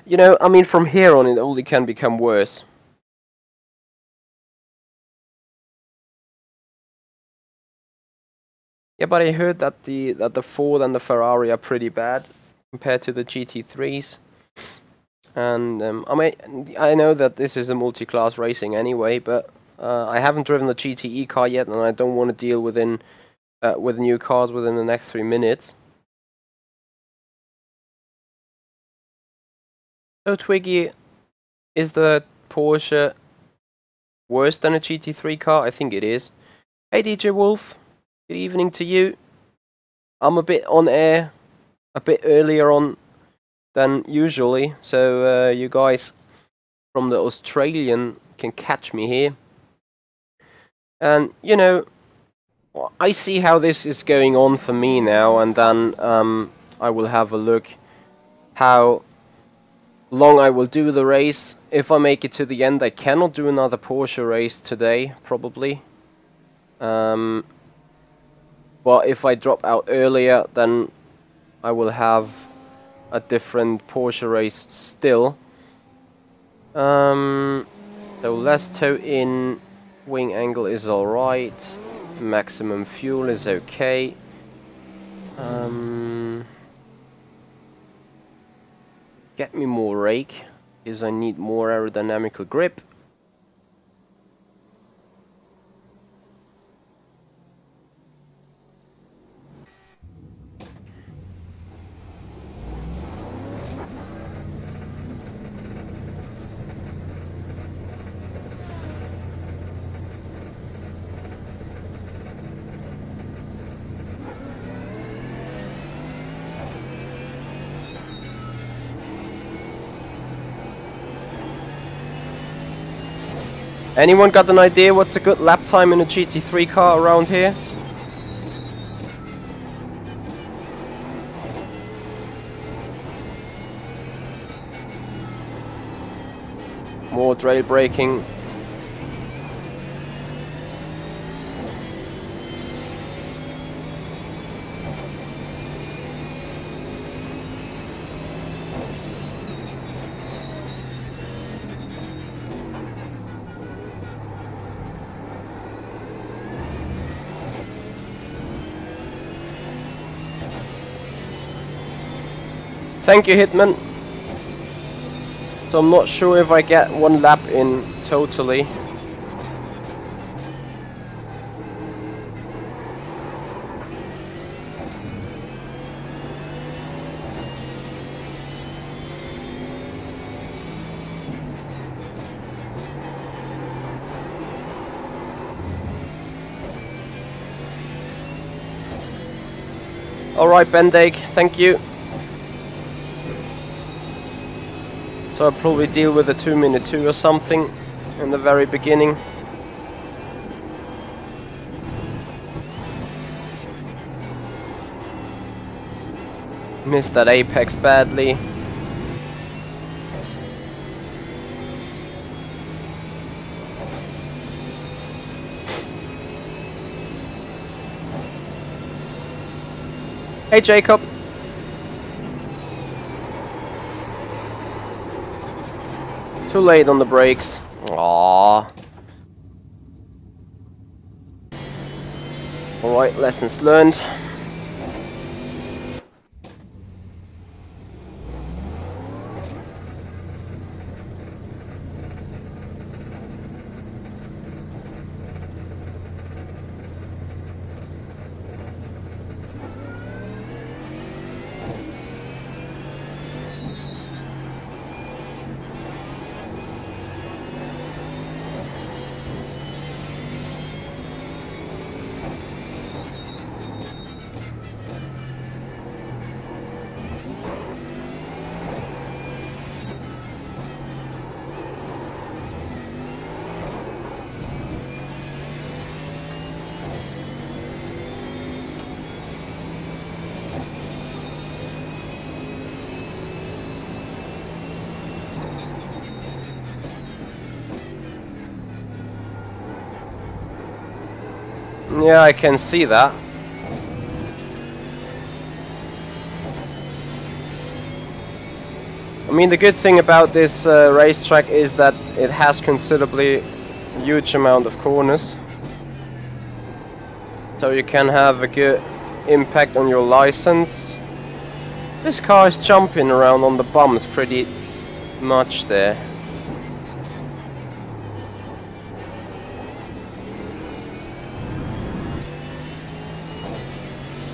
You know, I mean, from here on it only can become worse. Yeah, but I heard that the Ford and the Ferrari are pretty bad compared to the GT3s. And I mean, I know that this is a multi-class racing anyway, but I haven't driven the GTE car yet, and I don't want to deal with new cars within the next 3 minutes. So Twiggy, is the Porsche worse than a GT3 car? I think it is. Hey DJ Wolf, good evening to you. I'm a bit on air, a bit earlier on than usually, so you guys from the Australian can catch me here. And you know, I see how this is going on for me now, and then I will have a look how long I will do the race. If I make it to the end, I cannot do another Porsche race today, probably. But if I drop out earlier, then I will have a different Porsche race still. So less toe in, wing angle is alright, maximum fuel is okay. Get me more rake, because I need more aerodynamical grip. Anyone got an idea what's a good lap time in a GT3 car around here? More trail braking. Thank you, Hitman. So I'm not sure if I get one lap in totally. Alright, Bendake, thank you. So I'll probably deal with a 2-minute 2 or something in the very beginning. Missed that apex badly. Hey Jacob. Too late on the brakes. Aww. Alright, lessons learned. Yeah, I can see that. I mean, the good thing about this racetrack is that it has considerably huge amount of corners. So you can have a good impact on your license. This car is jumping around on the bumps pretty much there.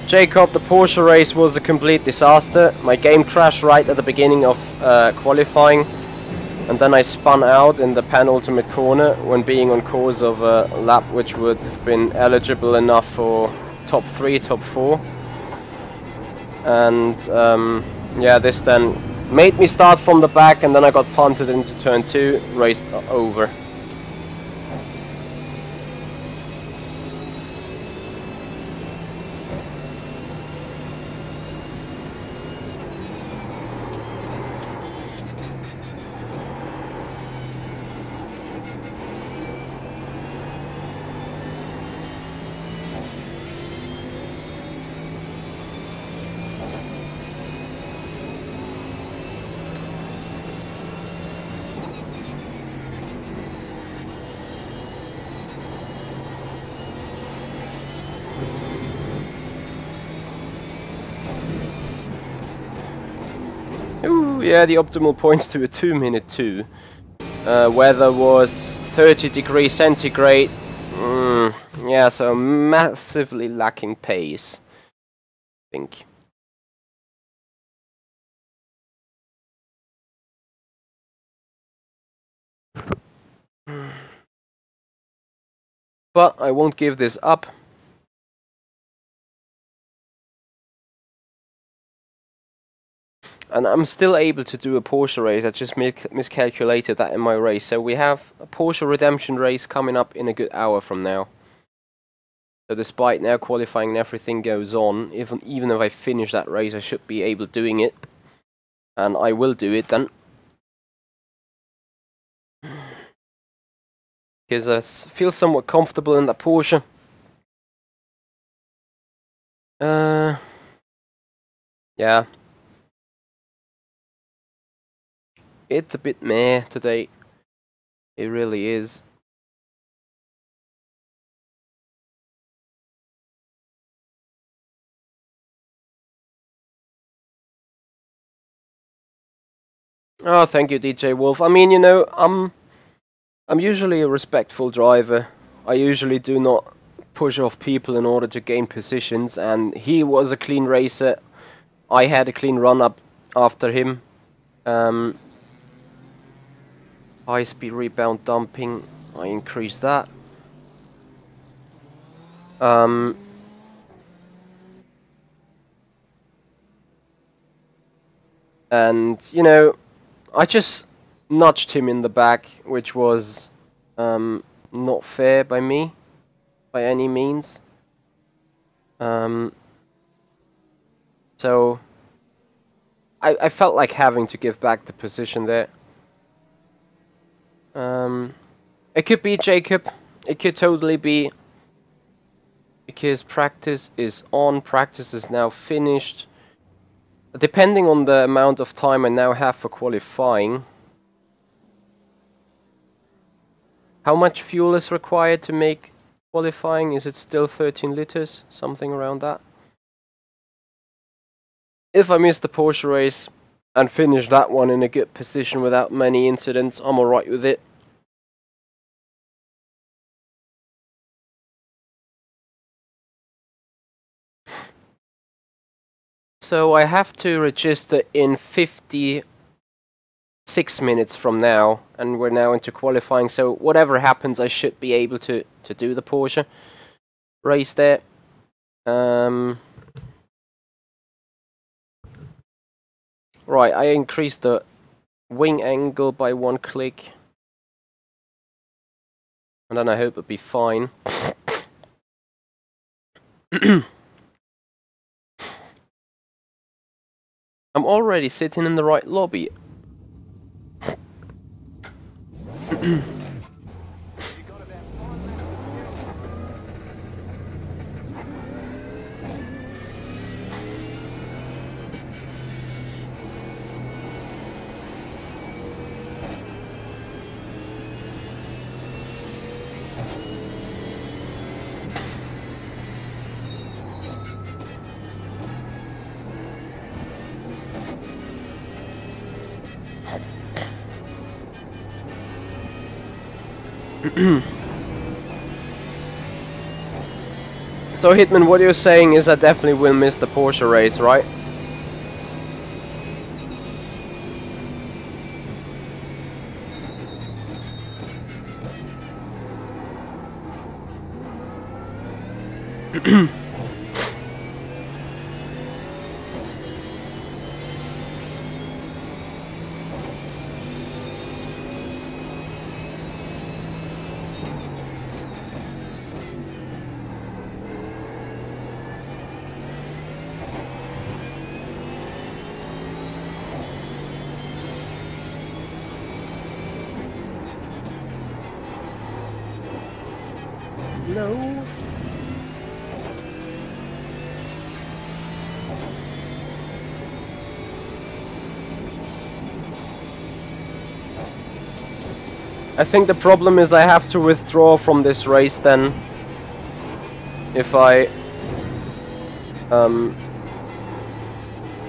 Jacob, the Porsche race was a complete disaster. My game crashed right at the beginning of qualifying, and then I spun out in the penultimate corner when being on course of a lap which would have been eligible enough for top 3, top 4. And yeah, this then made me start from the back, and then I got punted into turn 2, raced over. Yeah, the optimal points to a 2-minute 2. Weather was 30 degrees centigrade. Yeah, so massively lacking pace, I think. But I won't give this up. And I'm still able to do a Porsche race. I just miscalculated that in my race. So we have a Porsche redemption race coming up in a good hour from now. So despite now qualifying and everything goes on, even if I finish that race, I should be able doing it. And I will do it then. Because I feel somewhat comfortable in that Porsche. Yeah. It's a bit meh today. It really is. Oh, thank you, DJ Wolf. I mean, you know, I'm usually a respectful driver. I usually do not push off people in order to gain positions, and he was a clean racer. I had a clean run up after him. High speed rebound dumping, I increased that. And you know, I just nudged him in the back, which was not fair by me, by any means. So I felt like having to give back the position there. It could be Jacob. It could totally be, because practice is on. Practice is now finished. Depending on the amount of time I now have for qualifying. How much fuel is required to make qualifying? Is it still 13 liters? Something around that. If I miss the Porsche race and finish that one in a good position without many incidents, I'm alright with it. So I have to register in 56 minutes from now, and we're now into qualifying, so whatever happens I should be able to do the Porsche race there. Right, I increased the wing angle by 1 click, and then I hope it'll be fine. I'm already sitting in the right lobby. So Hitman, what you're saying is I definitely will miss the Porsche race, right? No. I think the problem is I have to withdraw from this race then, if I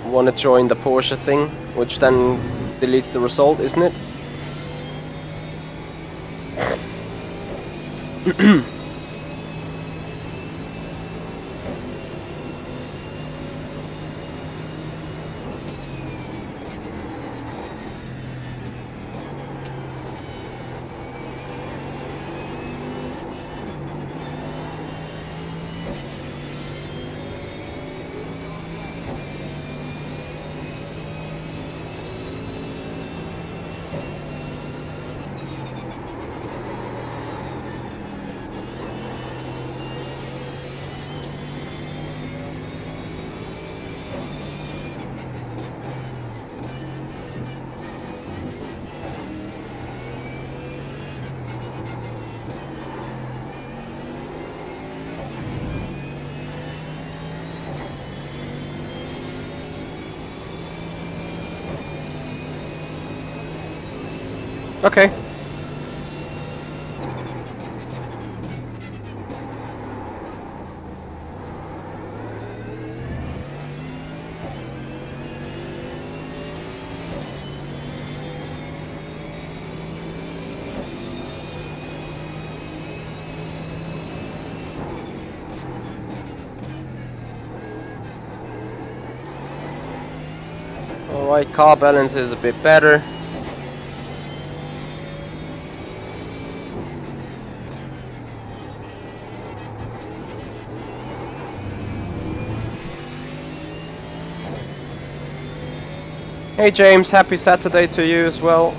want to join the Porsche thing, which then deletes the result, isn't it? Okay. Alright, car balance is a bit better. Hey James, happy Saturday to you as well.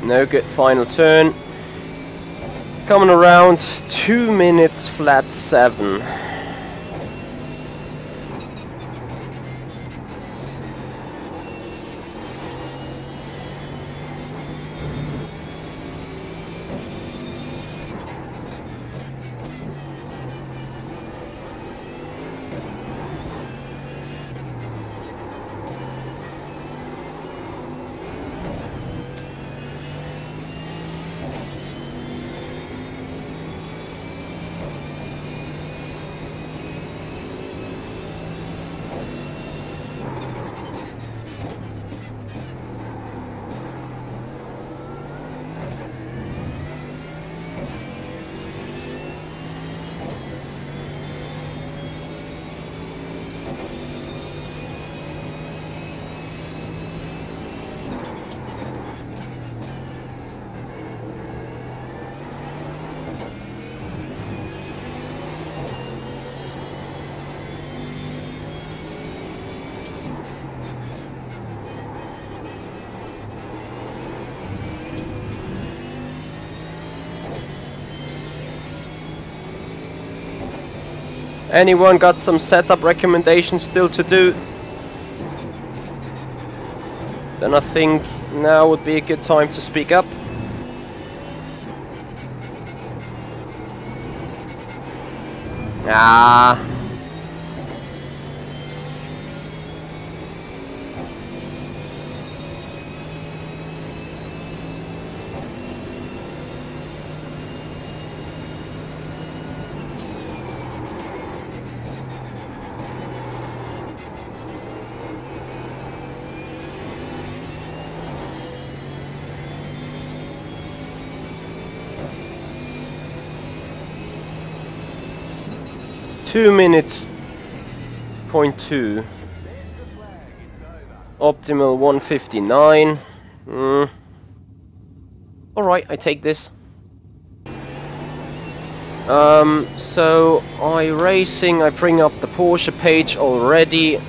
No good final turn. Coming around 2 minutes flat 7. Anyone got some setup recommendations still to do? Then I think now would be a good time to speak up. Ah. Two minutes, 0.2. Optimal 159. Alright, I take this. So iRacing, I bring up the Porsche page already.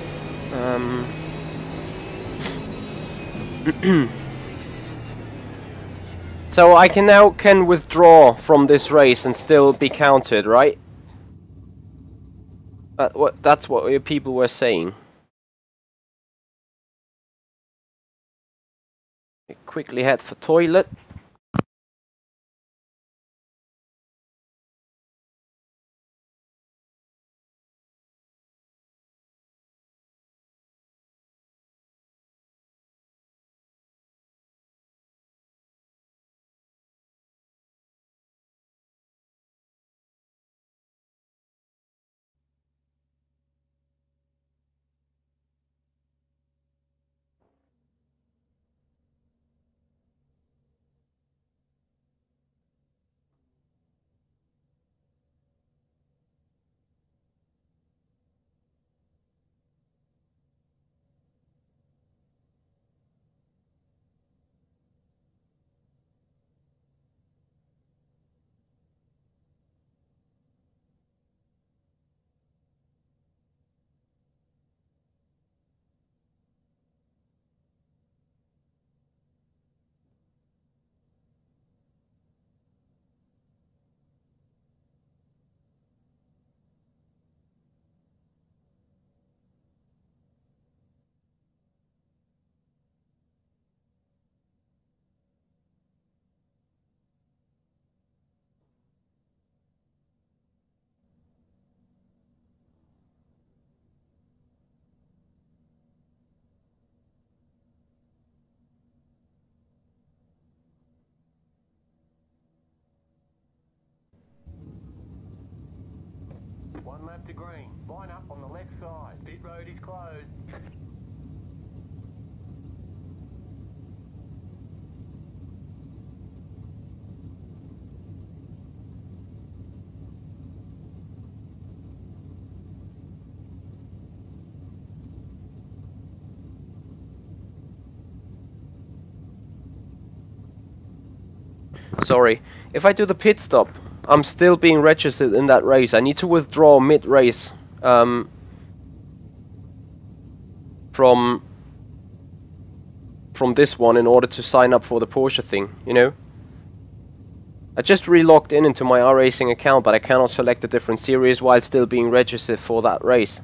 So I can withdraw from this race and still be counted, right? That's what people were saying. Quickly head for toilet. to green. Line up on the left side. Pit road is closed. Sorry, if I do the pit stop, I'm still being registered in that race. I need to withdraw mid-race from this one in order to sign up for the Porsche thing, you know? I just re-logged into my iRacing account, but I cannot select a different series while still being registered for that race.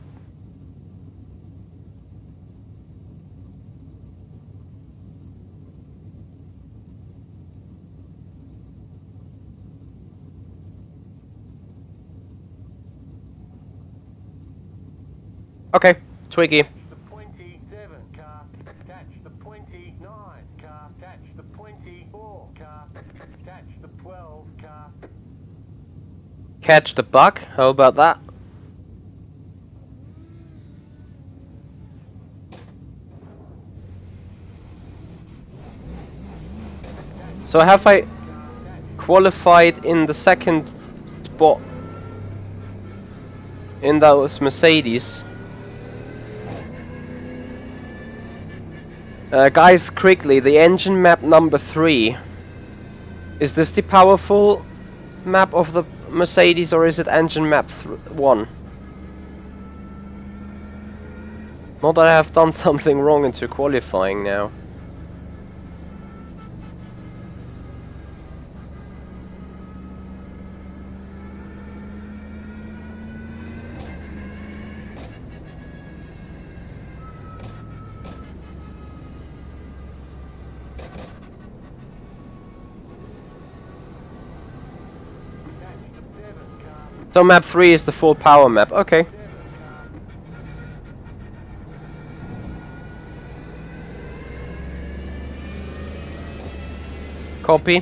Okay, Twiggy. The 27 car. Catch the 29 car. Catch the 24 car. Catch the 12 car. Catch the buck, how about that? So have I qualified in the second spot in those Mercedes? Guys, quickly, the engine map number 3. Is this the powerful map of the Mercedes, or is it engine map 1? Not that I have done something wrong into qualifying now. So map 3 is the full power map, okay. Copy.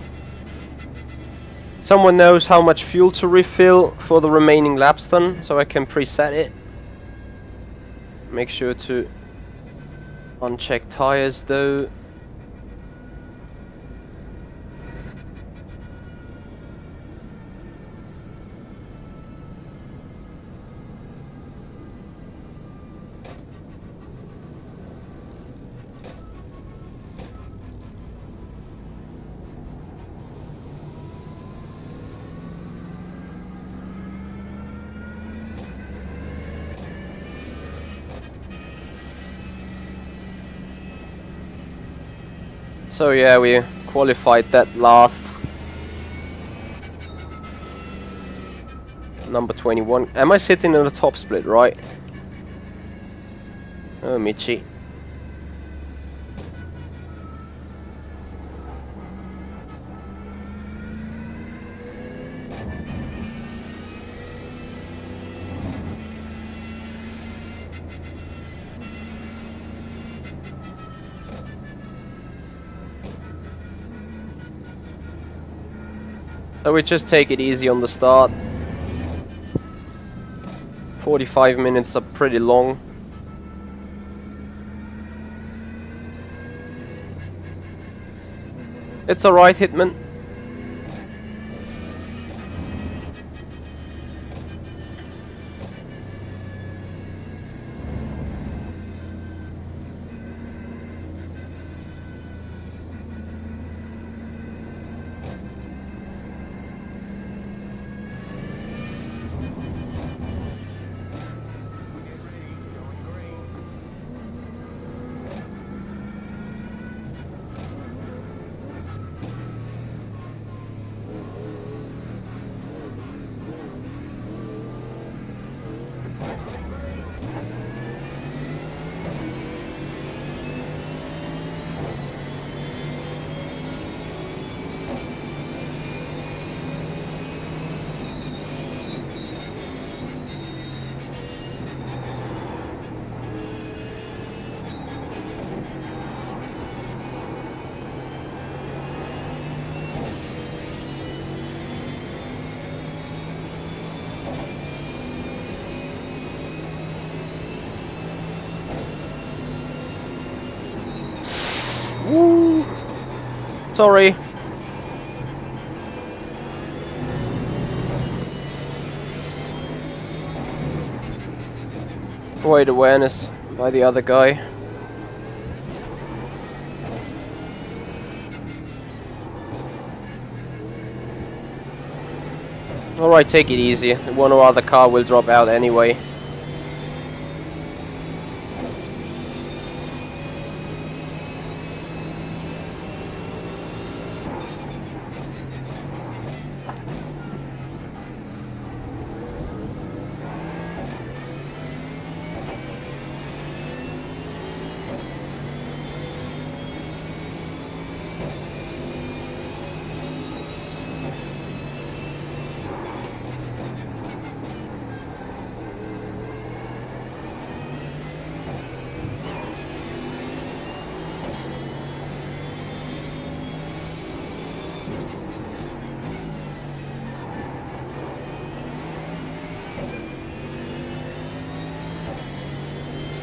Someone knows how much fuel to refill for the remaining laps then, so I can preset it. Make sure to uncheck tires though. So yeah, we qualified that last. Number 21. Am I sitting in the top split, right? Oh, Michi. So we just take it easy on the start. 45 minutes are pretty long. It's alright, Hitman. Sorry. Great awareness by the other guy. Alright, take it easy. One or other car will drop out anyway.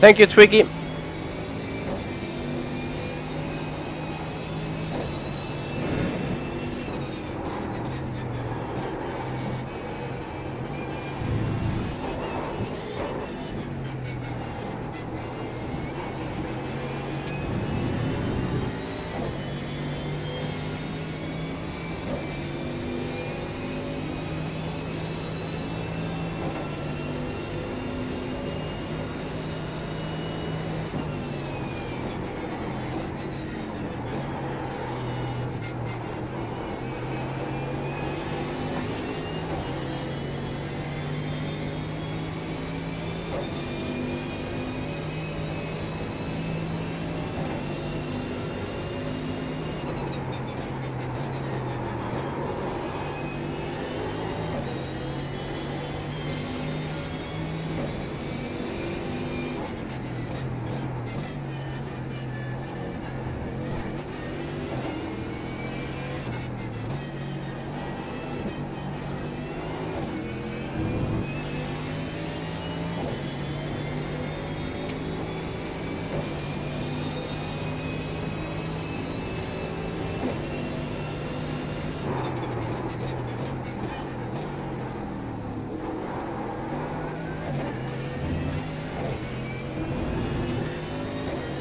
Thank you, Twiggy.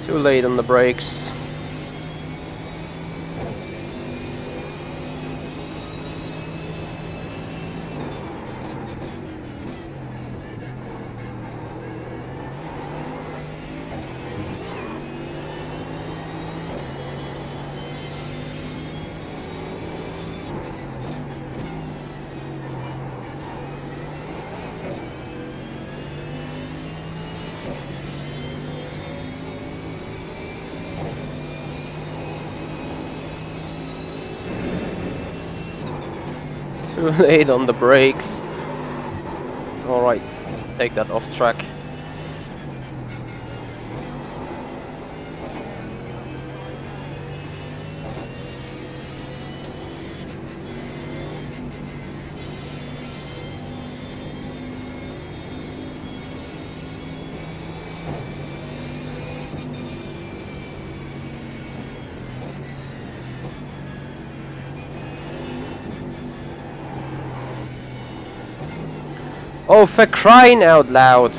Too late on the brakes. Too late on the brakes. Alright, take that off track. Oh, for crying out loud!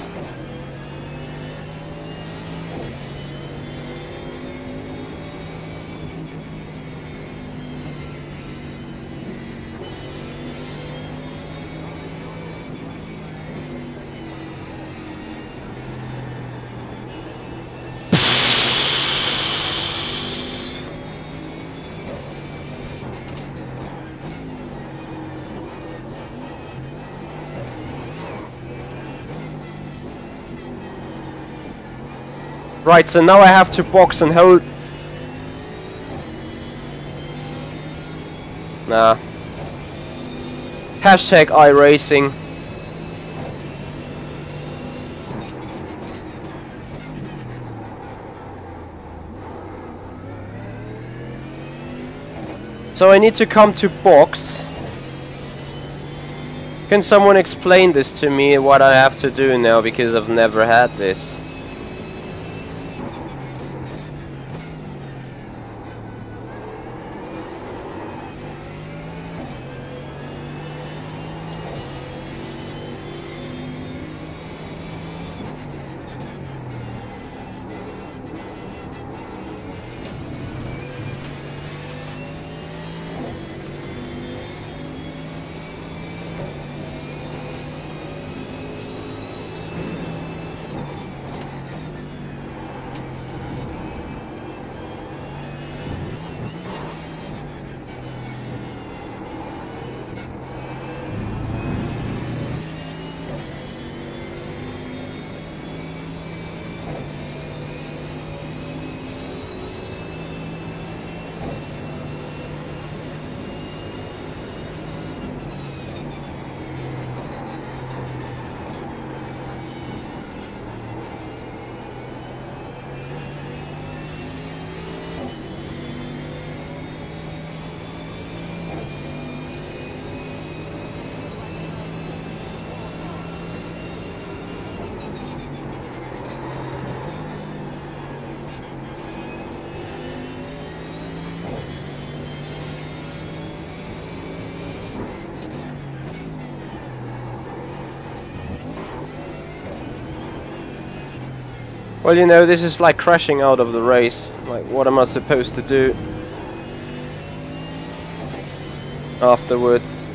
Right, so now I have to box and hold. Nah. Hashtag iRacing. So I need to come to box. Can someone explain this to me, what I have to do now, because I've never had this? Well, you know, this is like crashing out of the race. Like, what am I supposed to do afterwards?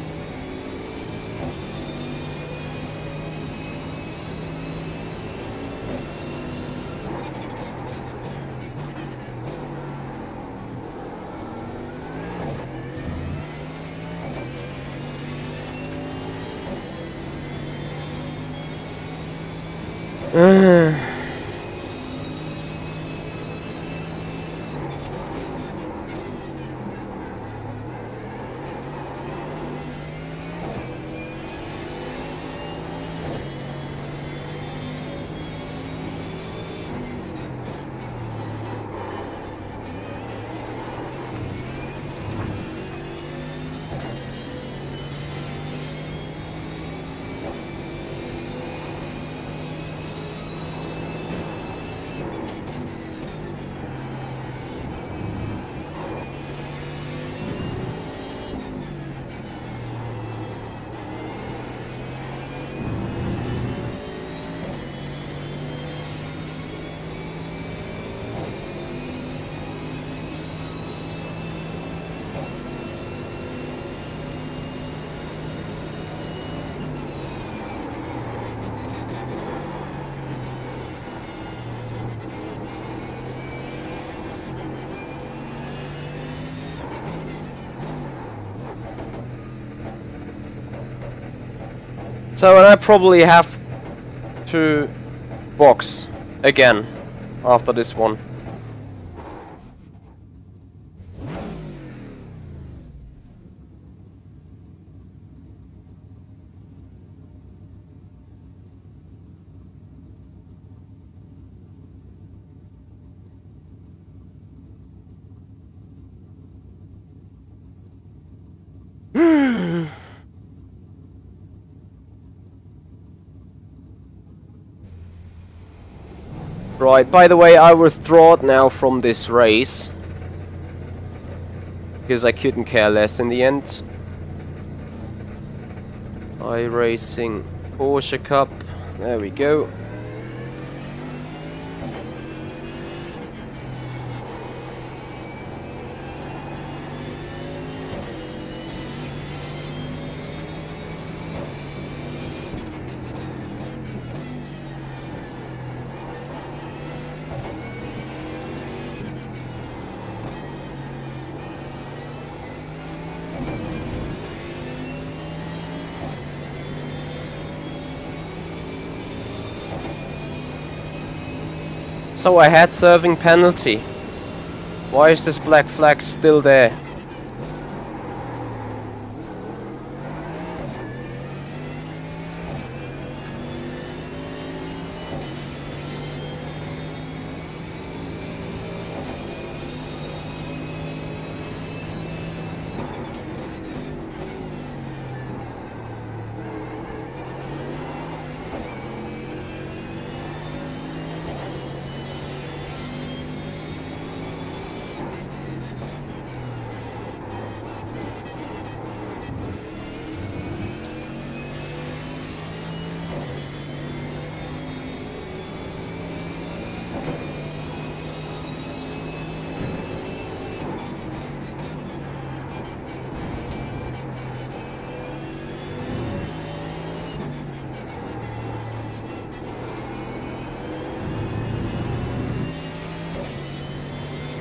So, and I probably have to box again after this one. Right, by the way, I withdraw it now from this race because I couldn't care less in the end. iRacing Porsche Cup, there we go. So I had serving penalty. Why is this black flag still there?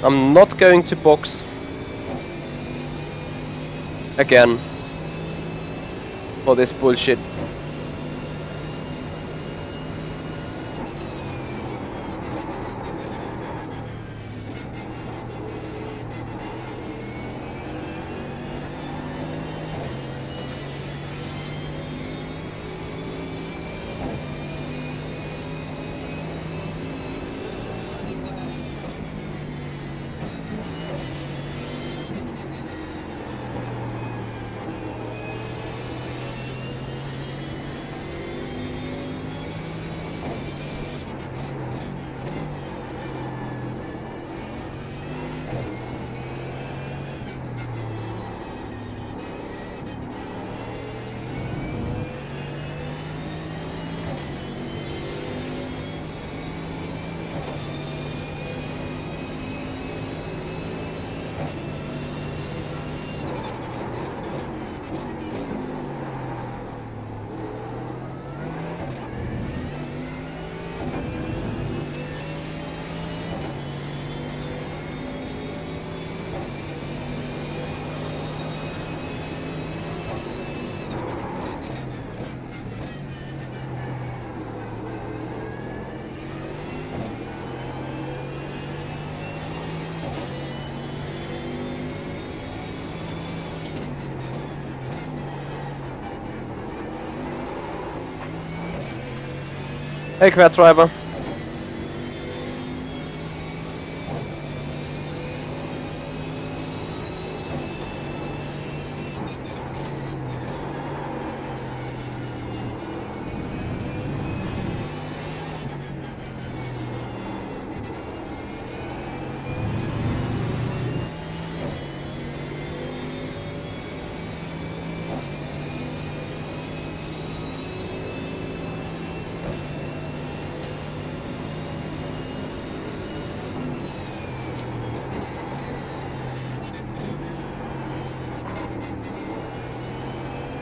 I'm not going to box again for this bullshit. Hey, Quad Driver.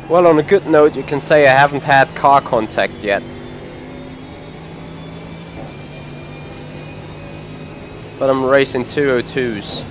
Well, on a good note, you can say I haven't had car contact yet. But I'm racing 202s.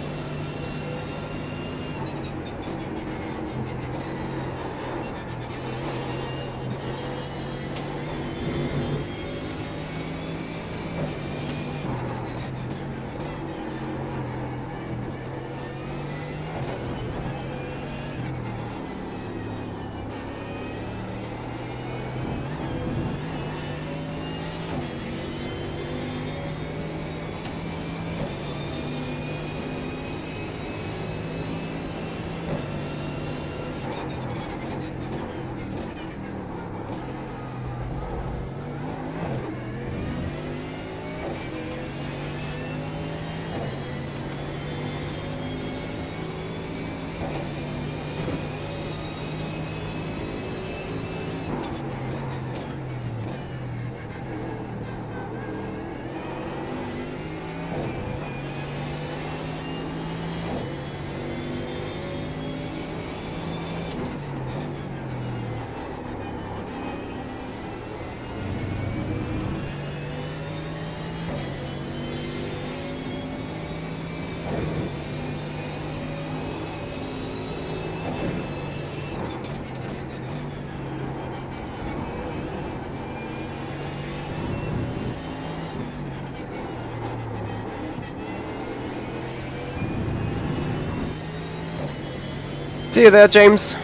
See you there, James.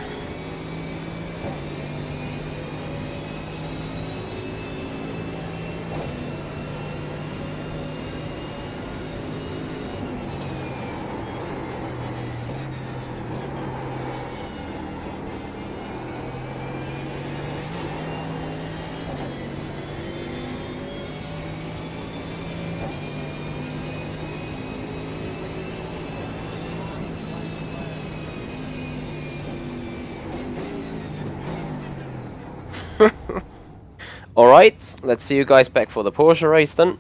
Alright, let's see you guys back for the Porsche race then.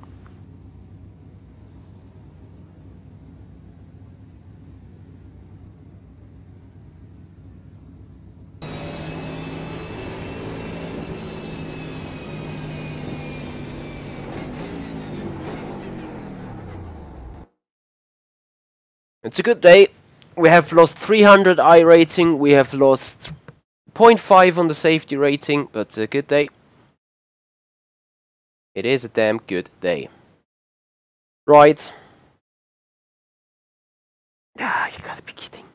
It's a good day. We have lost 300 I rating, we have lost 0.5 on the safety rating, but it's a good day. It is a damn good day. Right. Ah, you gotta be kidding.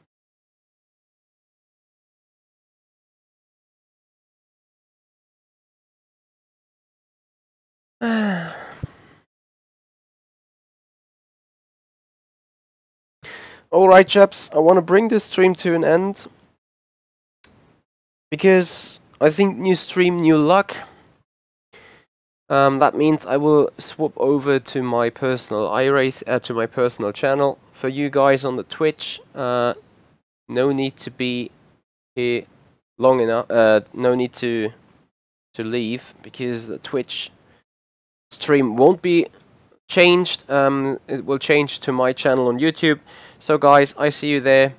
Alright, chaps, I want to bring this stream to an end. Because I think new stream, new luck. That means I will swap over to my personal to my personal channel. For you guys on the Twitch, no need to be here long enough. No need to leave, because the Twitch stream won't be changed. It will change to my channel on YouTube. So guys, I see you there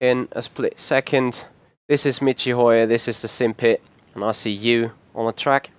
in a split second. This is Michi Hoyer, this is the Sim Pit, and I'll see you on the track.